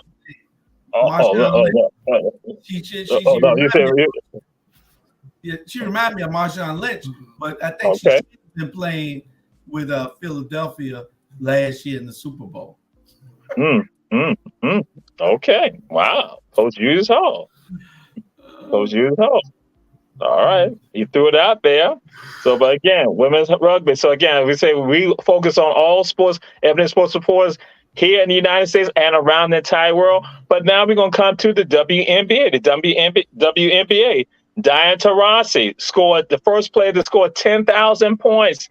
[SPEAKER 3] She reminded me of Marshawn Lynch, but I think she's been playing with Philadelphia last year in the Super Bowl.
[SPEAKER 2] Okay. Wow. Coach Julius Hall. All right. You threw it out there. So, but again, women's rugby. So again, we say we focus on all sports, Ebony Sports Reporters here in the United States and around the entire world. But now we're going to come to the WNBA. The WNBA. Diana Taurasi scored the first player to score 10,000 points.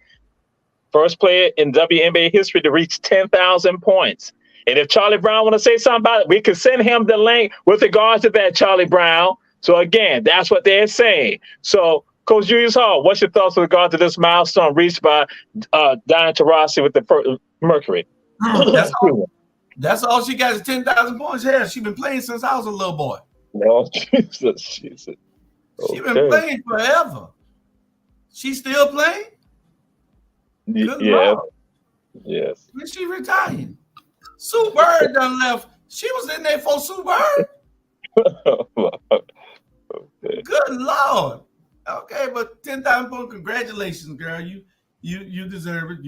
[SPEAKER 2] First player in WNBA history to reach 10,000 points. And if Charlie Brown want to say something about it, we can send him the link with regards to that, Charlie Brown. So again, that's what they're saying. So, Coach Julius Hall, what's your thoughts with regard to this milestone reached by Diana Taurasi with the Mercury?
[SPEAKER 3] That's all she got is 10,000 points. Yeah, she's been playing since I was a little boy.
[SPEAKER 2] No, Jesus. Okay.
[SPEAKER 3] She's been playing forever. She's still playing?
[SPEAKER 2] Yes.
[SPEAKER 3] When she retired. Sue Bird done left. She was in there for Sue Bird.
[SPEAKER 2] Okay.
[SPEAKER 3] Good Lord. Okay, but 10,000 points. Congratulations, girl. You deserve it.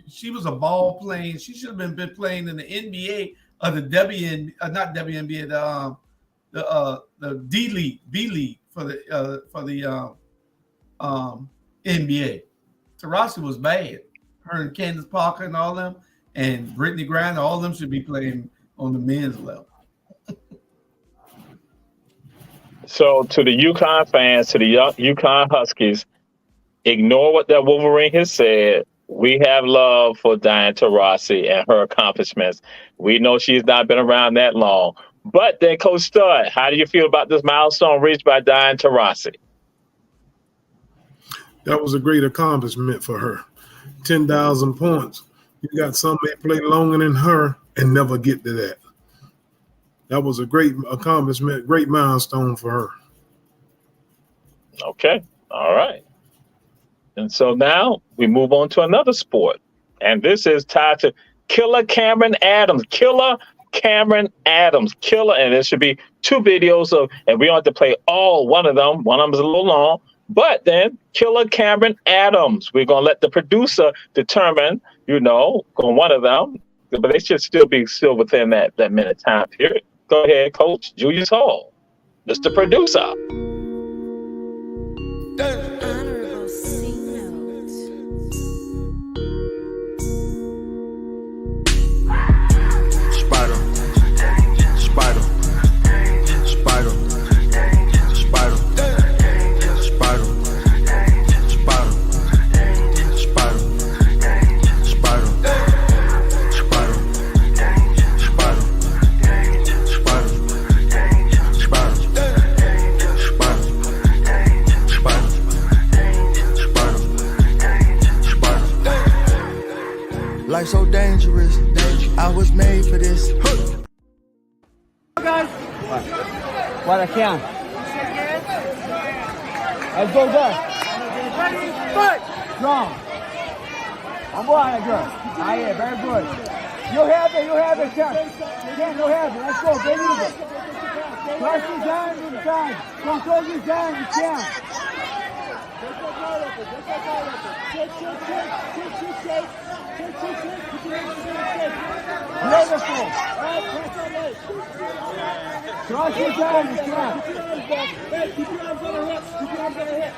[SPEAKER 3] She was a ball playing. She should have been playing in the NBA or the not WNBA, the D League, B League for the NBA. Taurasi was bad. Her and Candace Parker and all them, and Brittany Griner, all of them should be playing on the men's level.
[SPEAKER 2] So to the UConn fans, to the UConn Huskies, ignore what that Wolverine has said. We have love for Diana Taurasi and her accomplishments. We know she's not been around that long. But then, Coach Stud, how do you feel about this milestone reached by Diana Taurasi?
[SPEAKER 4] That was a great accomplishment for her. 10,000 points. You got somebody play longer than her and never get to that. That was a great accomplishment, great milestone for her.
[SPEAKER 2] Okay. All right. And so now we move on to another sport. And this is tied to Killer Cameron Adams. And there should be two videos of, and we don't have to play one of them. One of them is a little long. But then Killer Cameron Adams, we're going to let the producer determine, on one of them. But they should still be within that minute time period. Go ahead, Coach Julius Hall, Mr. Producer.
[SPEAKER 9] Life so dangerous. I was made for this.
[SPEAKER 11] Guys. What I can. Let's go, go. Ready, fight. Strong. I'm behind, girl. Ah, yeah, very good. You have it, Ken. Ken, you have it. Let's go, get it. Trust his hands inside. Control his hands, Ken. Beautiful. Trust his hands, Ken.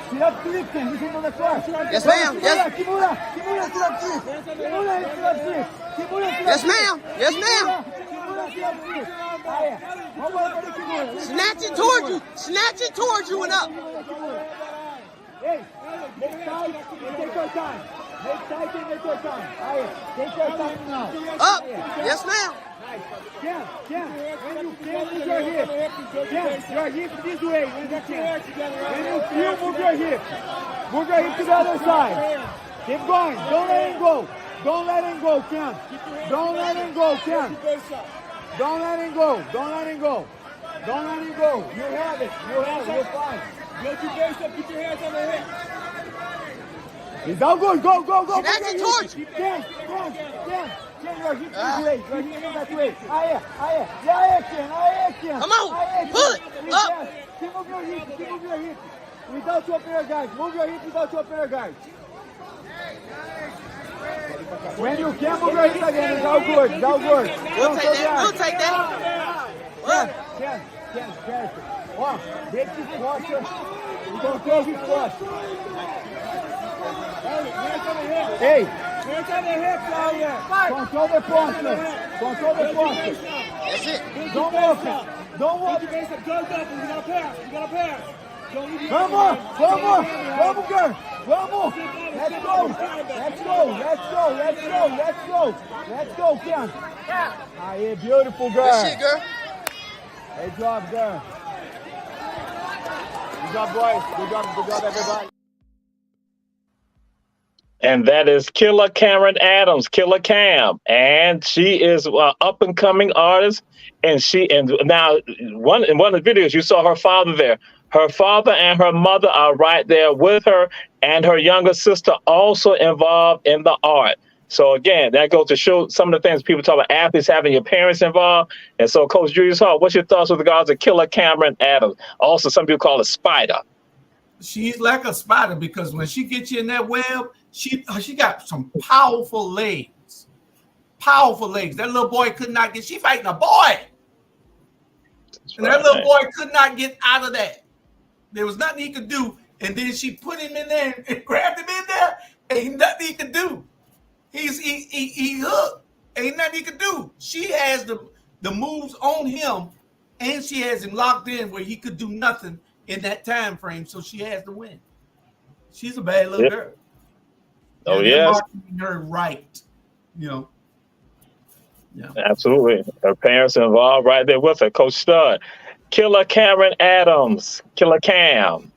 [SPEAKER 11] Sit up, Philip, Ken. You can on the floor.
[SPEAKER 9] Yes, ma'am. Yes.
[SPEAKER 11] Kimura, sit up, Philip. Kimura, sit up, Philip.
[SPEAKER 9] Yes, ma'am. Yes, ma'am. Snatch it towards you. Snatch it towards you and up.
[SPEAKER 11] Hey, make tight and take your time. Make tight and take your time. Take your time now.
[SPEAKER 9] Up. Yes, ma'am.
[SPEAKER 11] Ken, when you feel, move your hip. Ken, your hip this way. When you feel, move your hip. Move your hip to the other side. Keep going. Don't let him go. Don't let him go, Ken. Don't let him go, Ken. Don't let him go. Don't let him go. Don't let him go. You have it. You have it. You're fine. Get your face up. Put your hands on the head. It's all good. Go.
[SPEAKER 9] Snatch it towards you.
[SPEAKER 11] Ken, your hip this way. Your hip that way. Yeah, Ken.
[SPEAKER 9] Come on. Pull it. Up.
[SPEAKER 11] Keep move your hip. Without your pair, guys. Move your hip without your pair, guys. When you can move your hip again, it's all good.
[SPEAKER 9] We'll take that.
[SPEAKER 11] Ken, careful. Break this posture. Control his posture. Hey. Control the posture.
[SPEAKER 9] That's it.
[SPEAKER 11] Don't walk. You gotta pass. One more, girl. One more. Let's go, Ken. Ah, yeah, beautiful girl.
[SPEAKER 9] Good shit, girl.
[SPEAKER 11] Good job, girl. Good job, boys. Good job, everybody.
[SPEAKER 2] And that is Killer Cameron Adams, Killer Cam, and she is an up and coming artist. And now in one of the videos you saw her father there. Her father and her mother are right there with her, and her younger sister also involved in the art. So again, that goes to show some of the things people talk about athletes having your parents involved. And so, Coach Julius Hall, what's your thoughts with regards to Killer Cameron Adams? Also, some people call her Spider.
[SPEAKER 3] She's like a spider because when she gets you in that web, she got some powerful legs. Powerful legs. That little boy could not get. She fighting a boy, and that little boy could not get out of that. There was nothing he could do, and then she put him in there and grabbed him in there. Ain't nothing he could do. He hooked. Ain't nothing he could do. She has the moves on him, and she has him locked in where he could do nothing in that time frame. So she has to win. She's a bad little girl.
[SPEAKER 2] Oh yes,
[SPEAKER 3] her right. Yeah.
[SPEAKER 2] Absolutely. Her parents are involved right there with her. Coach Stud, Killer Cameron Adams, Killer Cam.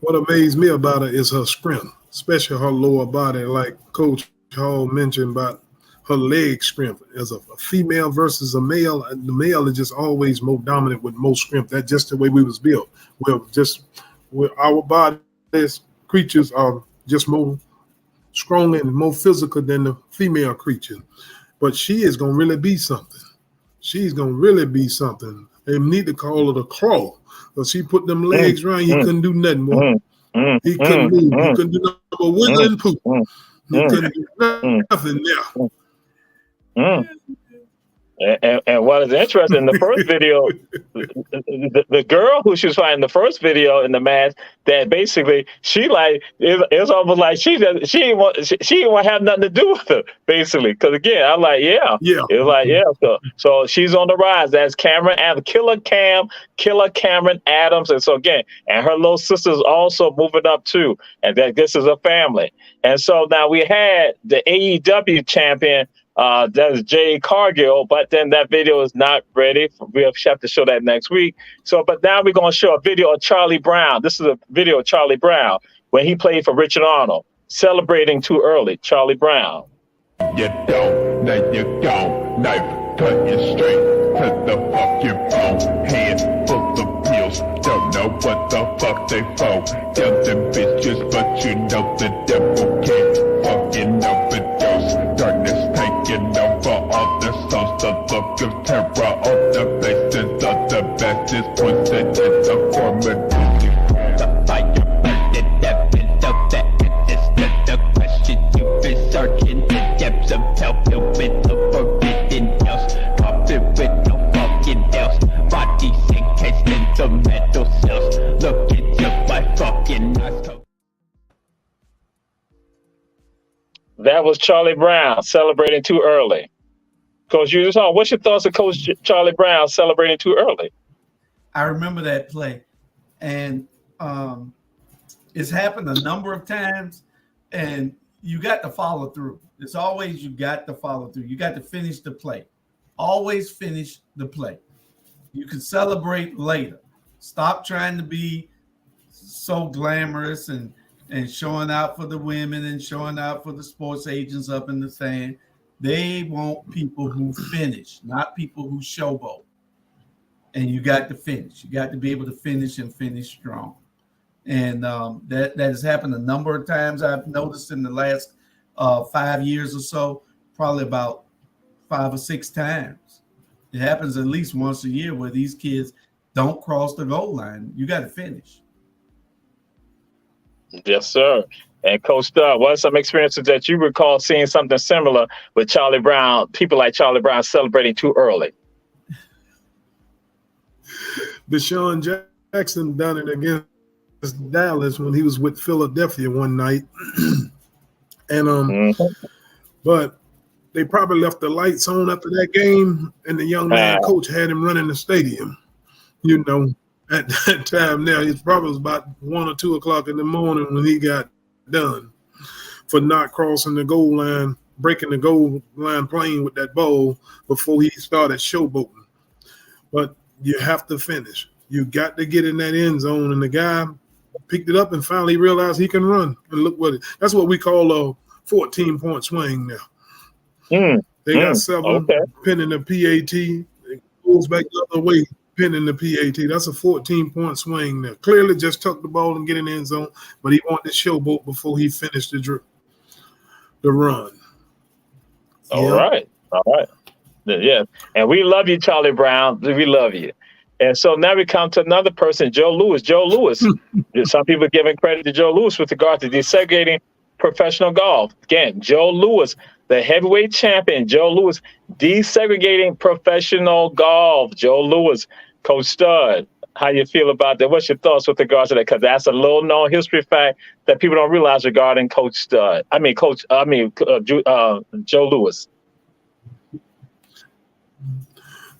[SPEAKER 4] What amazed me about her is her strength, especially her lower body, like Coach Hall mentioned about her leg strength. As a female versus a male, the male is just always more dominant with more strength. That's just the way we was built. We're our bodies, creatures are just more strong and more physical than the female creature. But she is going to really be something. She's going to really be something. They need to call her the Claw. Because she put them legs around, he couldn't do nothing more. He couldn't move. He couldn't do nothing but wiggle and poop. He couldn't do nothing there.
[SPEAKER 2] And what is interesting, the first video, the girl who she was fighting, the first video in the match, that basically she like it's almost like she didn't want to have nothing to do with her, basically. Because again, I'm like, it's like so she's on the rise. That's Cameron Adams, Killer Cameron Adams, and so again, and her little sister's also moving up too, and that this is a family. And so now we had the AEW champion That's Jay Cargill, but then that video is not ready. We have to show that next week. So, but now we're going to show a video of Charlie Brown. This is a video of Charlie Brown when he played for Richard Arnold, celebrating too early. Charlie Brown.
[SPEAKER 12] You don't, now you don't. Knife cut you straight to the fucking bone. Head full of pills, don't know what the fuck they for. Tell them bitches, but you know the devil can't fucking overdose. Darkness taking over all the souls. The look of terror on the faces of the best is pointed in the form of the fire burning heaven. So that it is not the question you've been searching the depths of hell, filled with the forbidden house. Coffin with no fucking else. Bodies encased in the metal cells. Look into my fucking eyes.
[SPEAKER 2] That was Charlie Brown celebrating too early. Coach Julius Hall, what's your thoughts of Coach Charlie Brown celebrating too early?
[SPEAKER 3] I remember that play, and it's happened a number of times, and you got to follow through. It's always you got to follow through. You got to finish the play. Always finish the play. You can celebrate later. Stop trying to be so glamorous and showing out for the women and showing out for the sports agents up in the stand. They want people who finish, not people who showboat. And you got to finish. You got to be able to finish and finish strong. And that has happened a number of times. I've noticed in the last 5 years or so, probably about 5 or 6 times. It happens at least once a year where these kids don't cross the goal line. You got to finish.
[SPEAKER 2] Yes, sir. And Coach Stud, what are some experiences that you recall seeing something similar with Charlie Brown, people like Charlie Brown celebrating too early?
[SPEAKER 4] Deshaun Jackson done it against Dallas when he was with Philadelphia one night. And but they probably left the lights on after that game, and the young man coach had him running the stadium. You know, at that time now, it probably was about 1 or 2 o'clock in the morning when he got done for not crossing the goal line, breaking the goal line, playing with that ball before he started showboating. But you have to finish. You got to get in that end zone, and the guy picked it up and finally realized he can run. And look what that's what we call a 14-point swing now. They got 7 pinning the PAT. It goes back the other way, pinning the PAT. That's a 14-point swing now. Clearly just tuck the ball and get in the end zone, but he wanted to showboat before he finished the run.
[SPEAKER 2] All right. Yeah. And we love you, Charlie Brown. We love you. And so now we come to another person, Joe Louis. Joe Louis. Some people are giving credit to Joe Louis with regard to desegregating professional golf. Again, Joe Louis, the heavyweight champion, Joe Louis, desegregating professional golf. Joe Louis, Coach Stud, how you feel about that? What's your thoughts with regards to that? Because that's a little known history fact that people don't realize regarding Coach Stud. Joe Louis.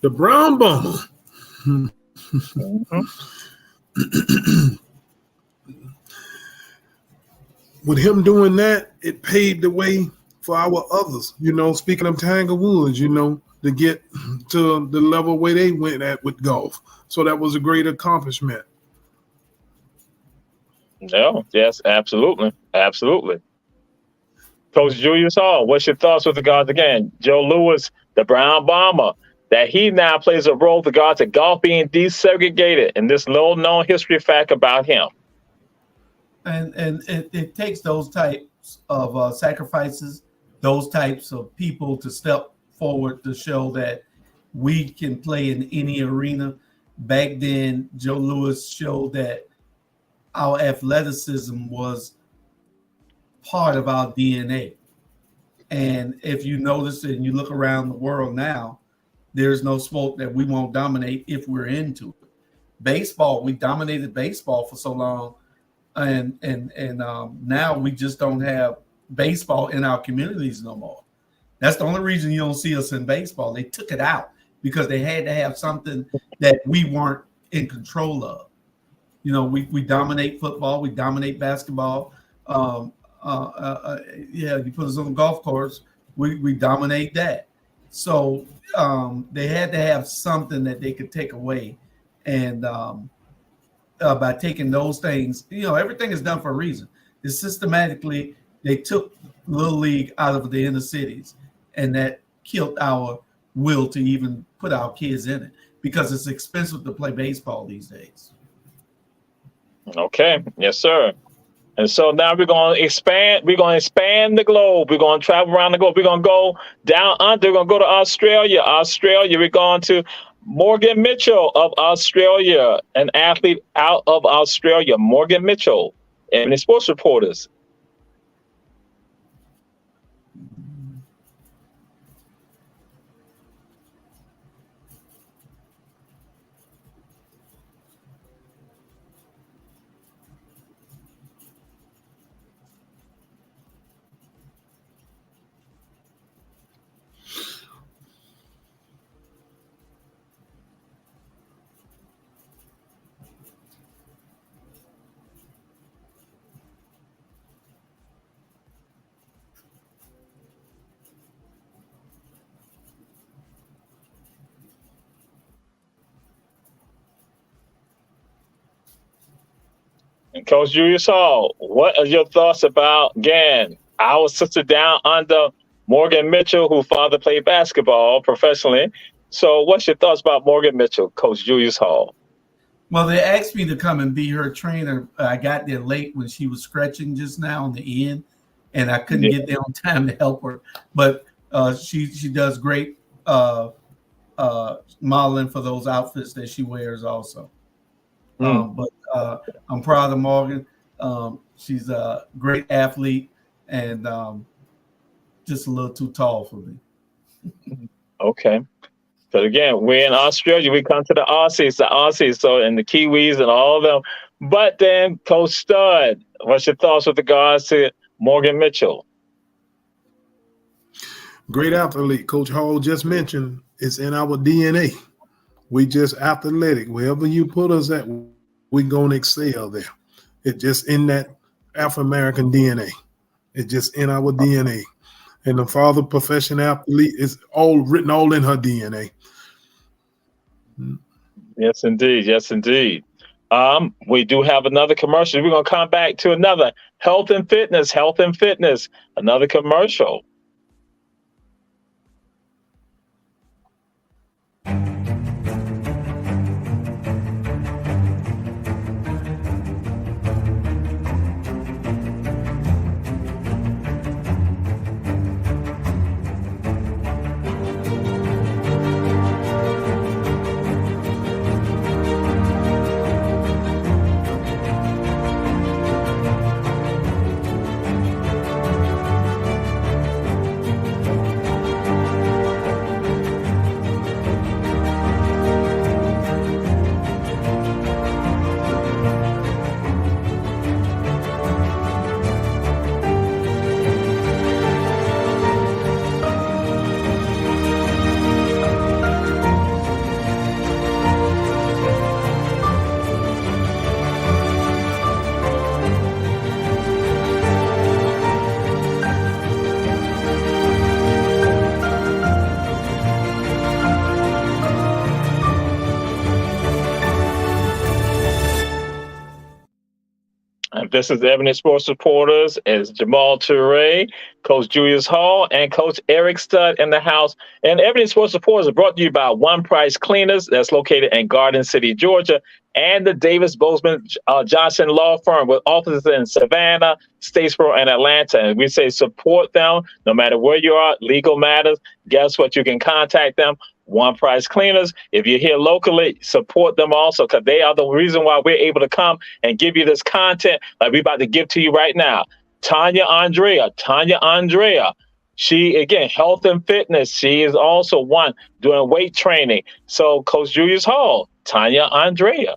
[SPEAKER 4] The Brown Bomber. With him doing that, it paved the way for our others. You know, speaking of Tiger Woods, you know, to get to the level where they went at with golf. So that was a great accomplishment.
[SPEAKER 2] No, yes, absolutely. Absolutely. Coach Julius Hall, what's your thoughts with regards, again, Joe Louis, the Brown Bomber, that he now plays a role with regards to golf being desegregated, and this little known history fact about him?
[SPEAKER 3] And it takes those types of sacrifices, those types of people to step forward to show that we can play in any arena. Back then, Joe Louis showed that our athleticism was part of our DNA. And if you notice and you look around the world now, there's no sport that we won't dominate if we're into it. Baseball, we dominated baseball for so long, and now we just don't have baseball in our communities no more. That's the only reason you don't see us in baseball. They took it out because they had to have something that we weren't in control of. You know, we dominate football, we dominate basketball. You put us on the golf course, we dominate that. So they had to have something that they could take away, and by taking those things, everything is done for a reason. It's systematically they took Little League out of the inner cities, and that killed our will to even put our kids in it because it's expensive to play baseball these days.
[SPEAKER 2] Okay, yes, sir. And so now we're going to expand. We're going to expand the globe. We're going to travel around the globe. We're going to go down under. We're going to go to Australia. We're going to Morgan Mitchell of Australia, an athlete out of Australia. Morgan Mitchell, Ebony Sports Reporters. And Coach Julius Hall, what are your thoughts about, again, our sister down under, Morgan Mitchell, who father played basketball professionally? So what's your thoughts about Morgan Mitchell, Coach Julius Hall?
[SPEAKER 3] Well, they asked me to come and be her trainer. I got there late when she was stretching just now on the end, and I couldn't get there on time to help her. But she does great modeling for those outfits that she wears also. But I'm proud of Morgan. She's a great athlete and just a little too tall for me.
[SPEAKER 2] Okay. So again, we're in Australia. We come to the Aussies, so and the Kiwis and all of them. But then, Coach Stud, what's your thoughts with regards to Morgan Mitchell?
[SPEAKER 4] Great athlete. Coach Hall just mentioned it's in our DNA. We just athletic. Wherever you put us at, we're going to excel there. It's just in that Afro-American DNA. It's just in our DNA. And the father professional athlete is all written all in her DNA.
[SPEAKER 2] Yes, indeed. Yes, indeed. We do have another commercial. We're going to come back to another health and fitness, another commercial. This is Ebony Sports Reporters. It's Jamal Toure, Coach Julius Hall, and Coach Eric Stud in the house. And Ebony Sports Reporters are brought to you by One Price Cleaners, that's located in Garden City, Georgia, and the Davis Bozeman Johnson Law Firm with offices in Savannah, Statesboro, and Atlanta. And we say support them no matter where you are, legal matters. Guess what? You can contact them. One Price Cleaners. If you're here locally, support them also because they are the reason why we're able to come and give you this content like we're about to give to you right now. Tanya Andrea. She, again, health and fitness. She is also one doing weight training. So Coach Julius Hall, Tanya Andrea.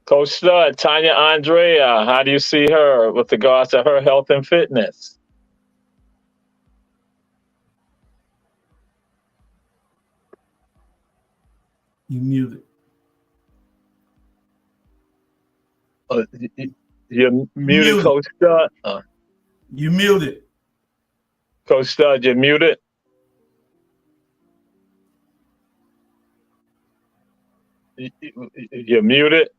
[SPEAKER 2] Coach Stud, Tanya Andrea, how do you see her with regards to her health and fitness?
[SPEAKER 3] You muted.
[SPEAKER 2] You're muted, Coach Stud.
[SPEAKER 3] You muted.
[SPEAKER 2] Coach Stud, you're muted. You're muted.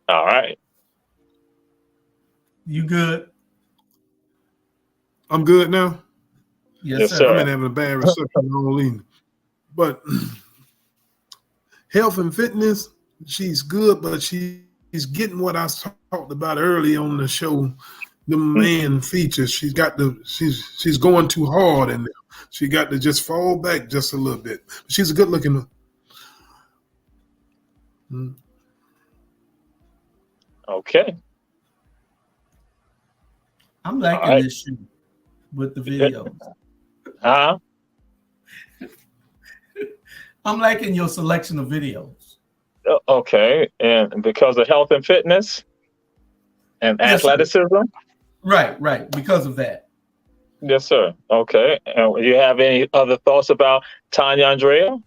[SPEAKER 2] All right.
[SPEAKER 3] You good?
[SPEAKER 4] I'm good now.
[SPEAKER 3] Yes, sir.
[SPEAKER 4] I've been having a bad reception all evening. But health and fitness, she's good, but she's getting what I talked about early on the show. The man features. She's going too hard in there. She got to just fall back just a little bit. She's a good looking.
[SPEAKER 2] Okay.
[SPEAKER 3] I'm liking this shoe with the videos.
[SPEAKER 2] Huh?
[SPEAKER 3] I'm liking your selection of videos.
[SPEAKER 2] Okay. And because of health and fitness and athleticism?
[SPEAKER 3] Right. Because of that.
[SPEAKER 2] Yes, sir. Okay. And you have any other thoughts about Tanya Andrea?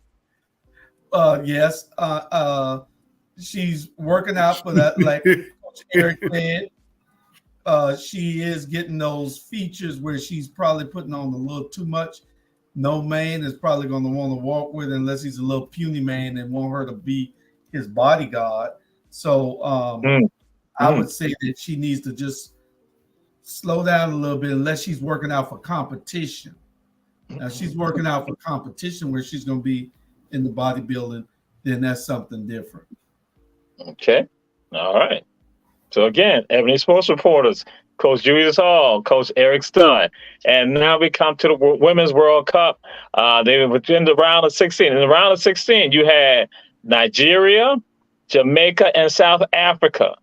[SPEAKER 3] Yes. She's working out for that, like Coach Eric said. She is getting those features where she's probably putting on a little too much. No man is probably going to want to walk with her unless he's a little puny man and want her to be his bodyguard. So I would say that she needs to just slow down a little bit unless she's working out for competition. Now, she's working out for competition where she's going to be in the bodybuilding, then that's something different.
[SPEAKER 2] Okay. All right. So again, Ebony Sports Reporters, Coach Julius Hall, Coach Eric Stud. And now we come to the Women's World Cup. They were in the round of 16. In the round of 16, you had Nigeria, Jamaica, and South Africa.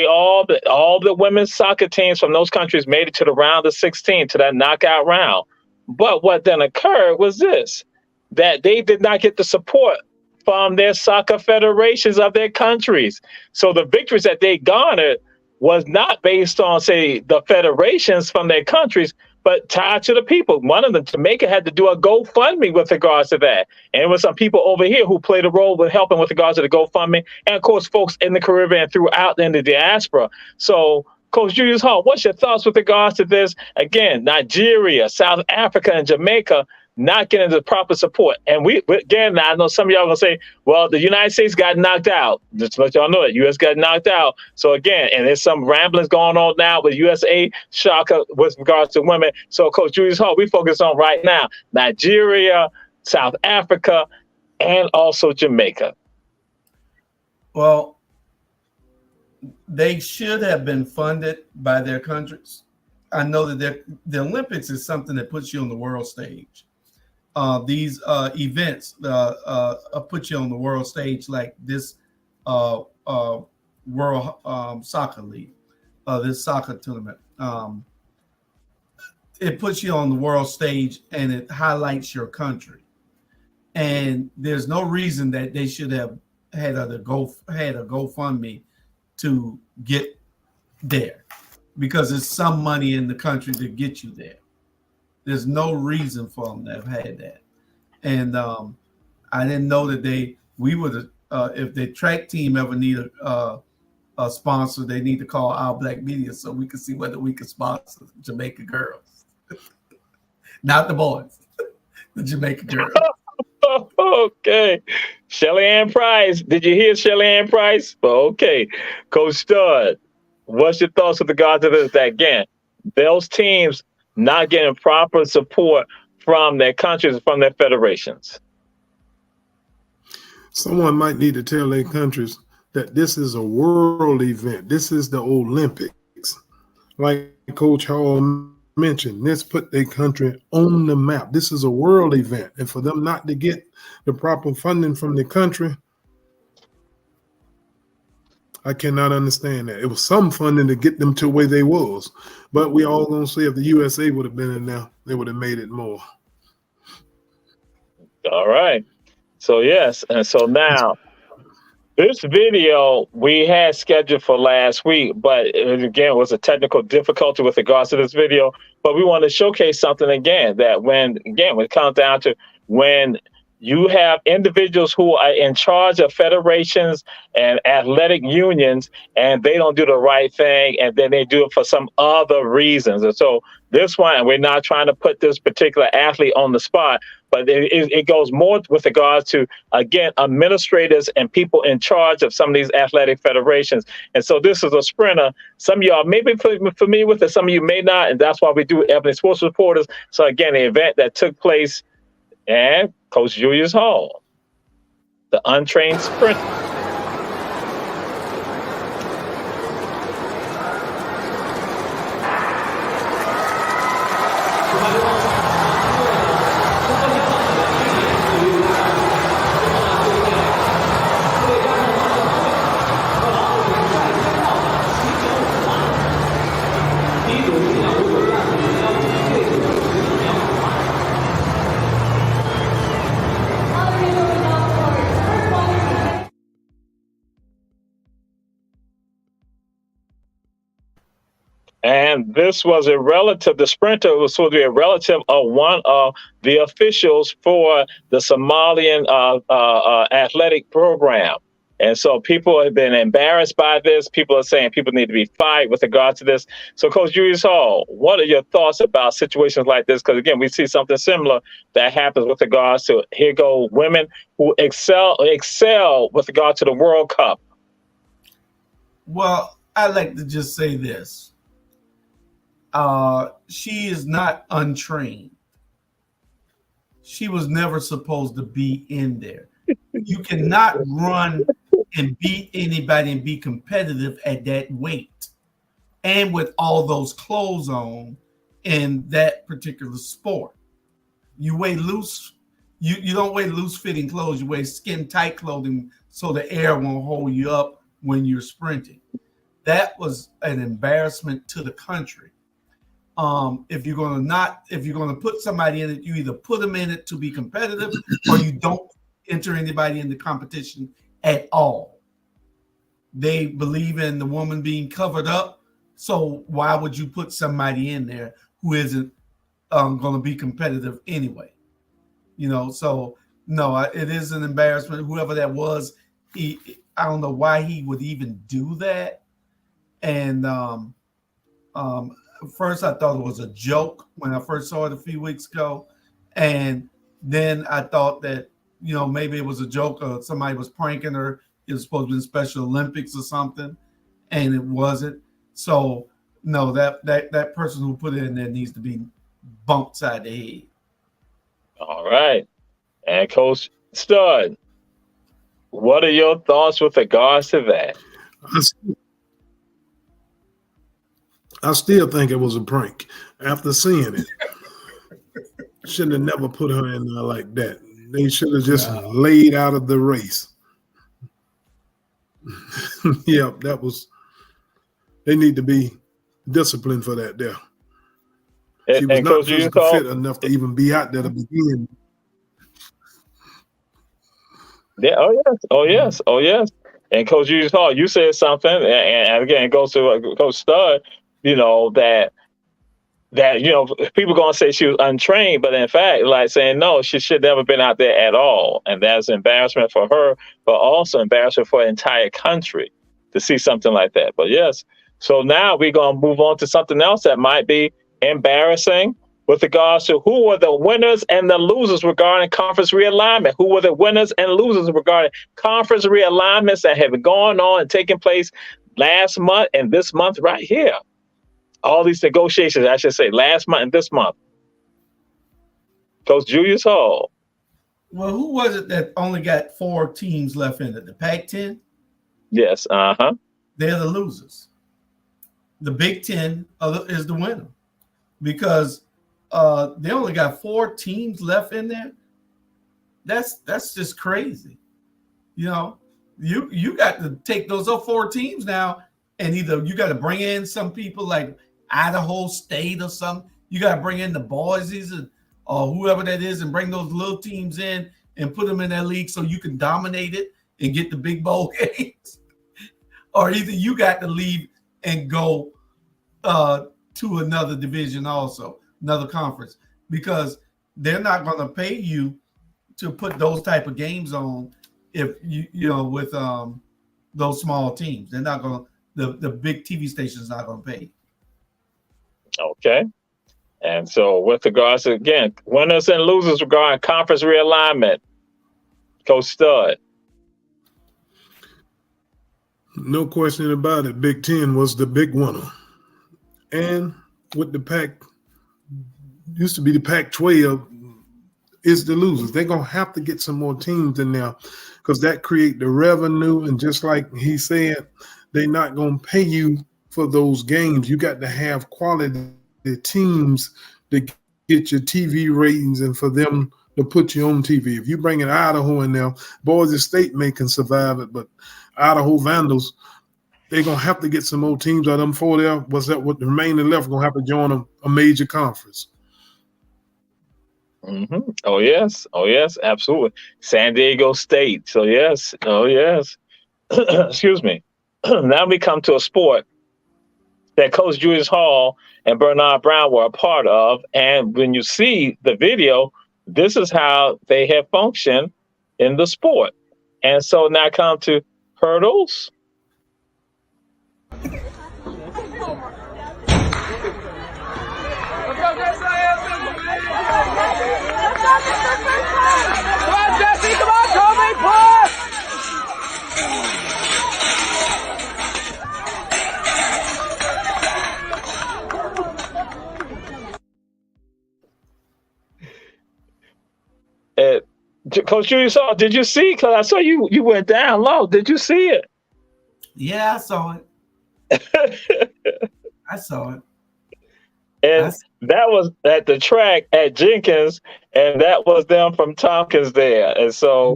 [SPEAKER 2] All the women's soccer teams from those countries made it to the round of 16, to that knockout round. But what then occurred was this, that they did not get the support from their soccer federations of their countries. So the victories that they garnered was not based on, say, the federations from their countries, but tied to the people. One of them, Jamaica, had to do a GoFundMe with regards to that. And it was some people over here who played a role with helping with regards to the GoFundMe. And of course, folks in the Caribbean throughout in the diaspora. So Coach Julius Hall, what's your thoughts with regards to this? Again, Nigeria, South Africa, and Jamaica not getting the proper support. And again, I know some of y'all are going to say, well, the United States got knocked out. Just to let y'all know it, U.S. got knocked out. So again, and there's some ramblings going on now with USA shocker with regards to women. So Coach Julius Hall, we focus on right now, Nigeria, South Africa, and also Jamaica.
[SPEAKER 3] Well, they should have been funded by their countries. I know that the Olympics is something that puts you on the world stage. These events put you on the world stage, like this World Soccer League, this soccer tournament. It puts you on the world stage and it highlights your country. And there's no reason that they should have had a GoFundMe to get there, because there's some money in the country to get you there. There's no reason for them to have had that. And I didn't know that if the track team ever need a sponsor, they need to call Our Black Media so we can see whether we can sponsor Jamaica girls. Not the boys, the Jamaica girls.
[SPEAKER 2] Okay. Shelly Ann Price. Did you hear Shelly Ann Price? Well, okay. Coach Stud, what's your thoughts with regard to this? That again, those teams not getting proper support from their countries, from their federations.
[SPEAKER 4] Someone might need to tell their countries that this is a world event. This is the Olympics. Like Coach Hall mentioned, this put their country on the map. This is a world event. And for them not to get the proper funding from the country, I cannot understand that. It was some funding to get them to where they was. But we all gonna say if the USA would have been in there, they would have made it more.
[SPEAKER 2] All right. So yes, and so now This video we had scheduled for last week, but again, it was a technical difficulty with regards to this video. But we want to showcase something again, that when it comes down to when you have individuals who are in charge of federations and athletic unions, and they don't do the right thing, and then they do it for some other reasons. And so this one, and we're not trying to put this particular athlete on the spot, but it goes more with regards to, again, administrators and people in charge of some of these athletic federations. And so this is a sprinter. Some of y'all may be familiar with it, some of you may not, and that's why we do Ebony Sports Reporters. So again, the event that took place and Coach Julius Hall, the untrained sprinter. And this was a relative, the sprinter was supposed to be a relative of one of the officials for the Somalian athletic program. And so people have been embarrassed by this. People are saying people need to be fired with regard to this. So Coach Julius Hall, what are your thoughts about situations like this? Because again, we see something similar that happens with regards to, here go women who excel with regard to the World Cup.
[SPEAKER 3] Well, I'd like to just say this. She is not untrained. She was never supposed to be in there. You cannot run and beat anybody and be competitive at that weight and with all those clothes on in that particular sport. You weigh loose. You don't wear loose fitting clothes. You wear skin tight clothing so the air won't hold you up when you're sprinting. That was an embarrassment to the country. If you're going to put somebody in it, you either put them in it to be competitive or you don't enter anybody in the competition at all. They believe in the woman being covered up. So why would you put somebody in there who isn't going to be competitive anyway? So no, it is an embarrassment. Whoever that was, I don't know why he would even do that. And first, I thought it was a joke when I first saw it a few weeks ago. And then I thought that, maybe it was a joke or somebody was pranking her. It was supposed to be in Special Olympics or something, and it wasn't. So, no, that person who put it in there needs to be bumped side the head. All
[SPEAKER 2] right. And Coach Stud, what are your thoughts with regards to that?
[SPEAKER 4] I still think it was a prank after seeing it. Shouldn't have never put her in there like that. They should have just laid out of the race. Yeah, they need to be disciplined for that there. She was not physically fit enough to even be out there to begin.
[SPEAKER 2] Yeah, oh yes. And Coach Julius Hall, you said something, and again, it goes to Coach Stud, that people gonna say she was untrained, but in fact, like saying no, she should never been out there at all, and that's embarrassment for her, but also embarrassment for the entire country to see something like that. But yes, so now we're gonna move on to something else that might be embarrassing with regards to who were the winners and the losers regarding conference realignment. Who were the winners and losers regarding conference realignments that have been going on and taking place last month and this month right here? All these negotiations, I should say, last month and this month. Coach Julius Hall.
[SPEAKER 3] Well, who was it that only got 4 teams left in it? The Pac-10?
[SPEAKER 2] Yes,
[SPEAKER 3] They're the losers. The Big Ten is the winner because they only got 4 teams left in there. That's just crazy. You got to take those 4 teams now, and either you got to bring in some people like Idaho State or something. You got to bring in the Boise's or whoever that is and bring those little teams in and put them in that league so you can dominate it and get the big bowl games, or either you got to leave and go to another division also, another conference, because they're not going to pay you to put those type of games on if you know with those small teams. They're not going to, the big TV station's not going to pay you.
[SPEAKER 2] Okay. And so with regards to, again, winners and losers regarding conference realignment, Coach Stud.
[SPEAKER 4] No question about it. Big Ten was the big winner. And with the Pac, used to be the Pac-12, is the losers. They're going to have to get some more teams in there because that create the revenue. And just like he said, they're not going to pay you for those games. You got to have quality teams to get your TV ratings and for them to put you on TV. If you bring in Idaho in there, Boise State may can survive it, but Idaho Vandals, they're going to have to get some more teams out of them for there. What's that? What the remaining left going to have to join a major conference.
[SPEAKER 2] Mm-hmm. Oh, yes. Oh, yes, absolutely. San Diego State. So, yes. Oh, yes. Excuse me. Now we come to a sport that Coach Julius Hall and Bernard Brown were a part of. And when you see the video, this is how they have functioned in the sport. And so now come to hurdles. Coach Julius Hall, did you see? Because I saw you went down low. Did you see it?
[SPEAKER 3] Yeah, I saw it. I saw it.
[SPEAKER 2] And that was at the track at Jenkins, and that was them from Tompkins there. And so,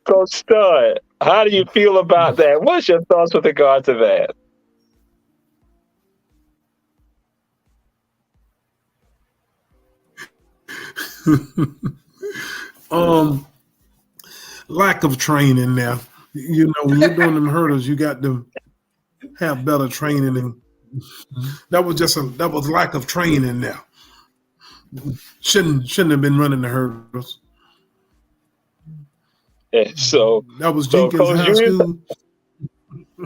[SPEAKER 2] Coach Stud, how do you feel about that? What's your thoughts with regard to that?
[SPEAKER 4] Lack of training now. You know, when you're doing them hurdles, you got to have better training, and that was lack of training now. Shouldn't have been running the hurdles.
[SPEAKER 2] Yeah, so
[SPEAKER 4] that was Jenkins High School.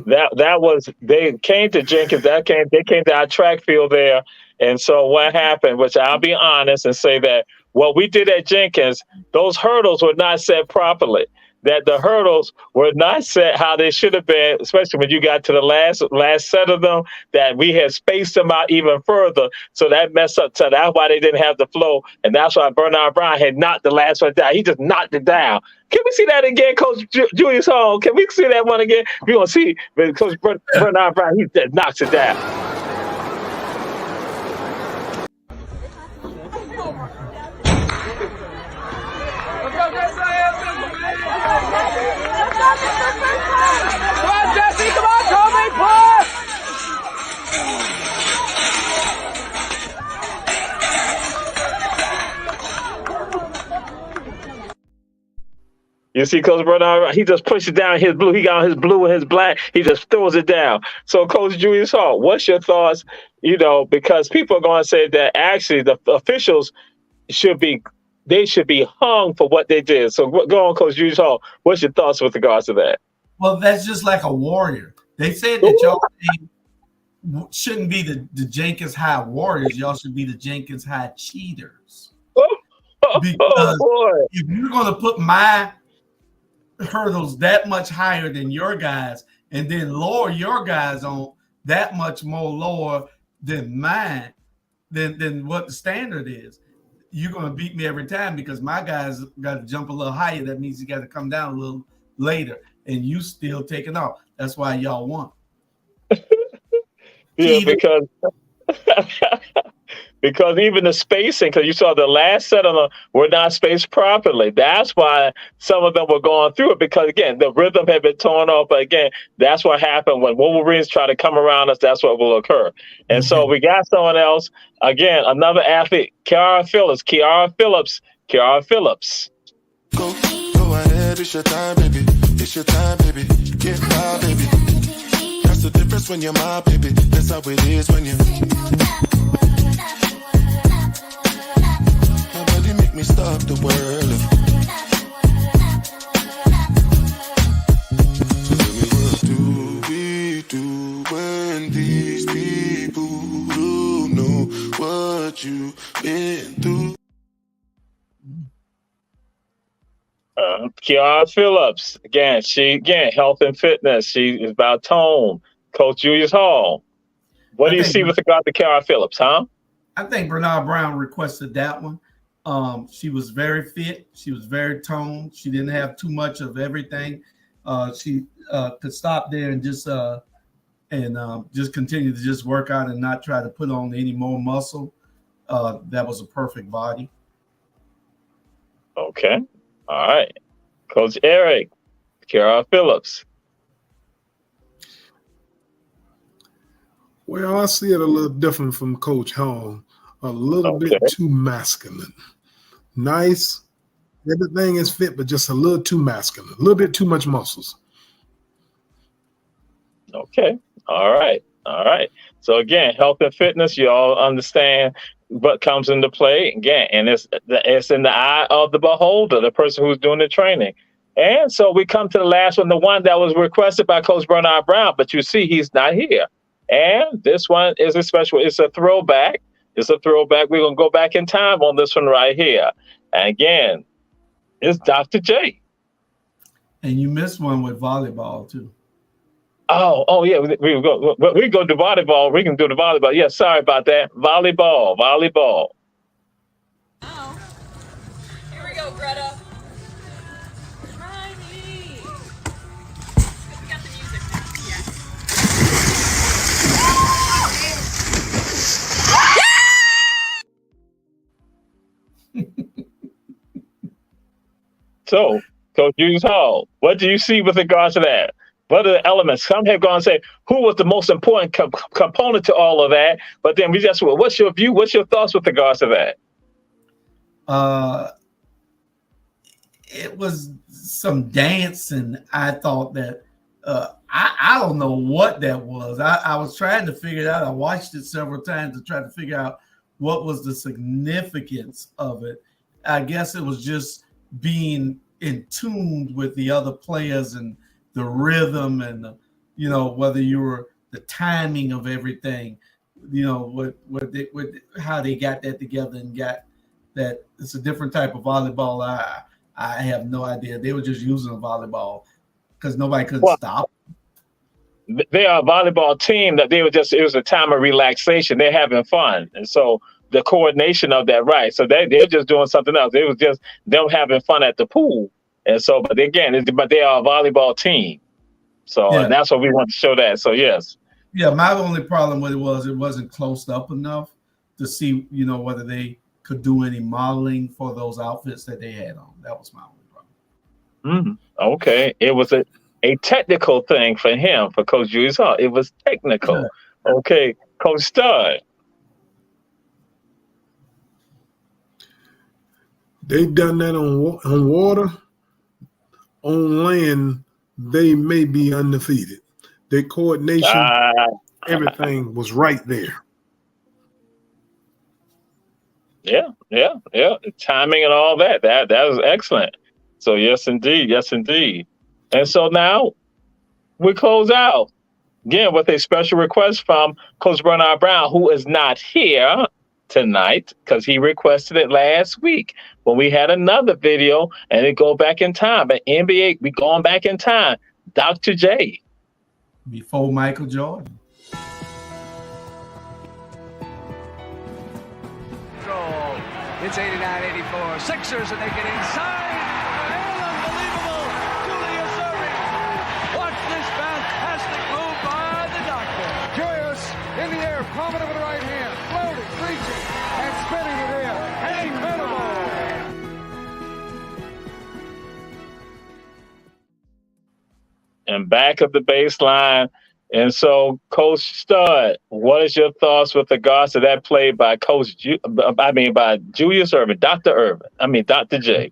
[SPEAKER 2] That was, they came to Jenkins. They came to our track field there. And so what happened, which I'll be honest and say that what we did at Jenkins, those hurdles were not set properly. That the hurdles were not set how they should have been, especially when you got to the last set of them, that we had spaced them out even further. So that messed up. So that's why they didn't have the flow. And that's why Bernard Brown had knocked the last one down. He just knocked it down. Can we see that again, Coach Julius Hall? Can we see that one again? We're going to see. Coach Bernard Brown, he just knocks it down. You see, Coach Bernard, he just pushes down his blue. He got his blue and his black. He just throws it down. So, Coach Julius Hall, what's your thoughts? You know, because people are going to say that actually the officials should be hung for what they did. So, go on, Coach Julius Hall. What's your thoughts with regards to that?
[SPEAKER 3] Well, that's just like a warrior. They said that y'all shouldn't be the Jenkins High Warriors. Y'all should be the Jenkins High Cheaters. Because if you're going to put my hurdles that much higher than your guys and then lower your guys on that much more lower than mine, than what the standard is, you're going to beat me every time because my guys got to jump a little higher. That means you got to come down a little later, and you still taking off. That's why y'all won.
[SPEAKER 2] Yeah, because even the spacing, because you saw the last set of them were not spaced properly. That's why some of them were going through it, because, again, the rhythm had been torn off. But, again, that's what happened when Wolverines try to come around us. That's what will occur. And so we got someone else, again, another athlete, Kiara Phillips.
[SPEAKER 10] Go ahead, it's your time, baby. It's your time, baby. Get fly, baby. That's the difference when you're my baby. That's how it is when you. Nobody make me stop the world. So tell me, what do we do when these people don't know what you've been through?
[SPEAKER 2] Kiara Phillips, again, health and fitness. She is about tone. Coach Julius Hall. What do you see with regard to Kiara Phillips, huh?
[SPEAKER 3] I think Bernard Brown requested that one. She was very fit. She was very toned. She didn't have too much of everything. She could stop there and just continue to just work out and not try to put on any more muscle. That was a perfect body.
[SPEAKER 2] Okay. All right. Coach Eric, Kiara Phillips.
[SPEAKER 4] Well, I see it a little different from Coach Hall. A little bit too masculine. Nice. Everything is fit, but just a little too masculine. A little bit too much muscles.
[SPEAKER 2] Okay. All right. All right. So again, health and fitness, you all understand what comes into play again, and it's in the eye of the beholder, the person who's doing the training. And so we come to the last one, the one that was requested by Coach Bernard Brown, but you see he's not here. And this one is a special. It's a throwback. It's a throwback. We're gonna go back in time on this one right here. And again, it's Dr. J.
[SPEAKER 3] And you missed one with volleyball too.
[SPEAKER 2] Oh yeah, we go do volleyball. We can do the volleyball. Yeah, sorry about that. Volleyball.
[SPEAKER 5] Oh. Here we go, Greta. Try me. We got the music.
[SPEAKER 2] So, Coach Julius Hall, what do you see with regards to that? What are the elements? Some have gone and say, who was the most important component to all of that? But then what's your view? What's your thoughts with regards to that?
[SPEAKER 3] It was some dance, and I thought that I don't know what that was. I was trying to figure it out. I watched it several times to try to figure out what was the significance of it. I guess it was just being in tune with the other players and the rhythm and whether you were the timing of everything, how they got that together and got that. It's a different type of volleyball. I have no idea. They were just using a volleyball because nobody could stop.
[SPEAKER 2] They are a volleyball team that it was a time of relaxation. They're having fun. And so the coordination of that, right. So they're just doing something else. It was just them having fun at the pool. And so, but again, they are a volleyball team. So and that's what we want to show that. So yes.
[SPEAKER 3] Yeah, my only problem with it wasn't close up enough to see, whether they could do any modeling for those outfits that they had on. That was my only problem.
[SPEAKER 2] Okay. It was a technical thing for him, for Coach Julius Hall. It was technical. Yeah. Okay, Coach Stud.
[SPEAKER 4] They've done that on water. On land, they may be undefeated. Their coordination, everything was right there.
[SPEAKER 2] Yeah. The timing and all that. That was excellent. So yes, indeed. And so now we close out again with a special request from Coach Bernard Brown, who is not here tonight because he requested it last week when we had another video, and it go back in time. But NBA, we going back in time. Dr. J.
[SPEAKER 3] Before Michael Jordan.
[SPEAKER 22] It's 89-84. Sixers, and they get inside. And unbelievable. Julius Erving. Watch this fantastic move by the doctor.
[SPEAKER 11] Julius in the air, prominent with the right hand, floating, reaching, and spinning it in. Incredible.
[SPEAKER 2] And back of the baseline. And so, Coach Stud, what is your thoughts with regards to that play by by Julius Erving, Dr. J?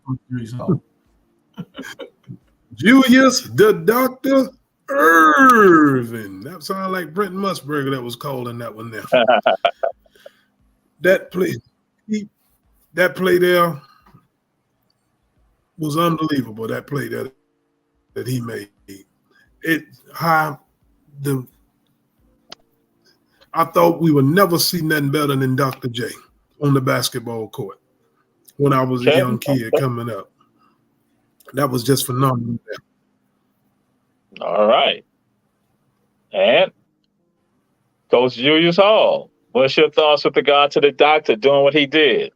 [SPEAKER 4] Julius the Dr. Irvin. That sounded like Brent Musburger that was calling that one there. That play there was unbelievable. That play that he made. I thought we would never see nothing better than Dr. J on the basketball court when I was a young kid coming up. That was just phenomenal.
[SPEAKER 2] All right. And Coach Julius Hall, what's your thoughts with regard to the doctor doing what he did?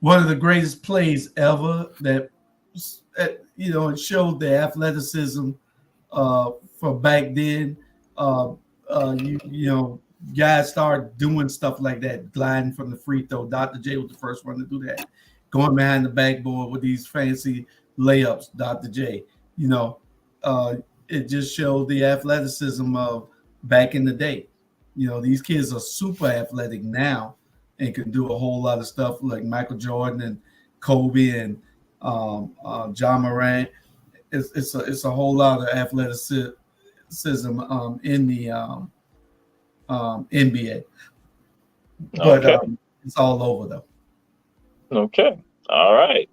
[SPEAKER 3] One of the greatest plays ever that, it showed the athleticism for back then. Guys started doing stuff like that, gliding from the free throw. Dr. J was the first one to do that. Going behind the backboard with these fancy layups, Dr. J. It just showed the athleticism of back in the day. These kids are super athletic now and can do a whole lot of stuff like Michael Jordan and Kobe and John Morant. It's a whole lot of athleticism in the NBA. But it's all over though.
[SPEAKER 2] Okay. All right.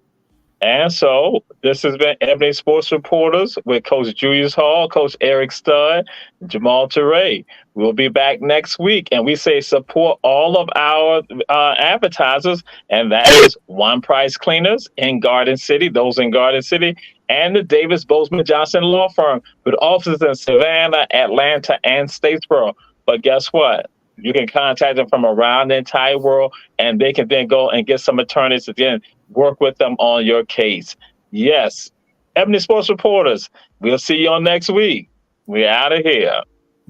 [SPEAKER 2] And so this has been Ebony Sports Reporters with Coach Julius Hall, Coach Eric Studd, Jamal Teray. We'll be back next week, and we say support all of our advertisers, and that is One Price Cleaners in Garden City, those in Garden City, and the Davis Bozeman Johnson Law Firm with offices in Savannah, Atlanta, and Statesboro. But guess what? You can contact them from around the entire world, and they can then go and get some attorneys to then work with them on your case. Yes. Ebony Sports Reporters, we'll see you on next week. We're out of here.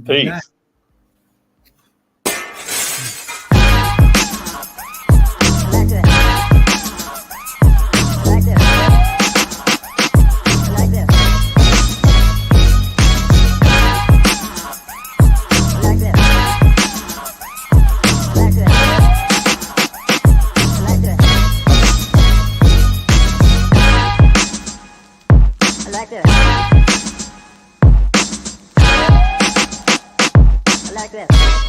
[SPEAKER 2] Peace.
[SPEAKER 1] Like this.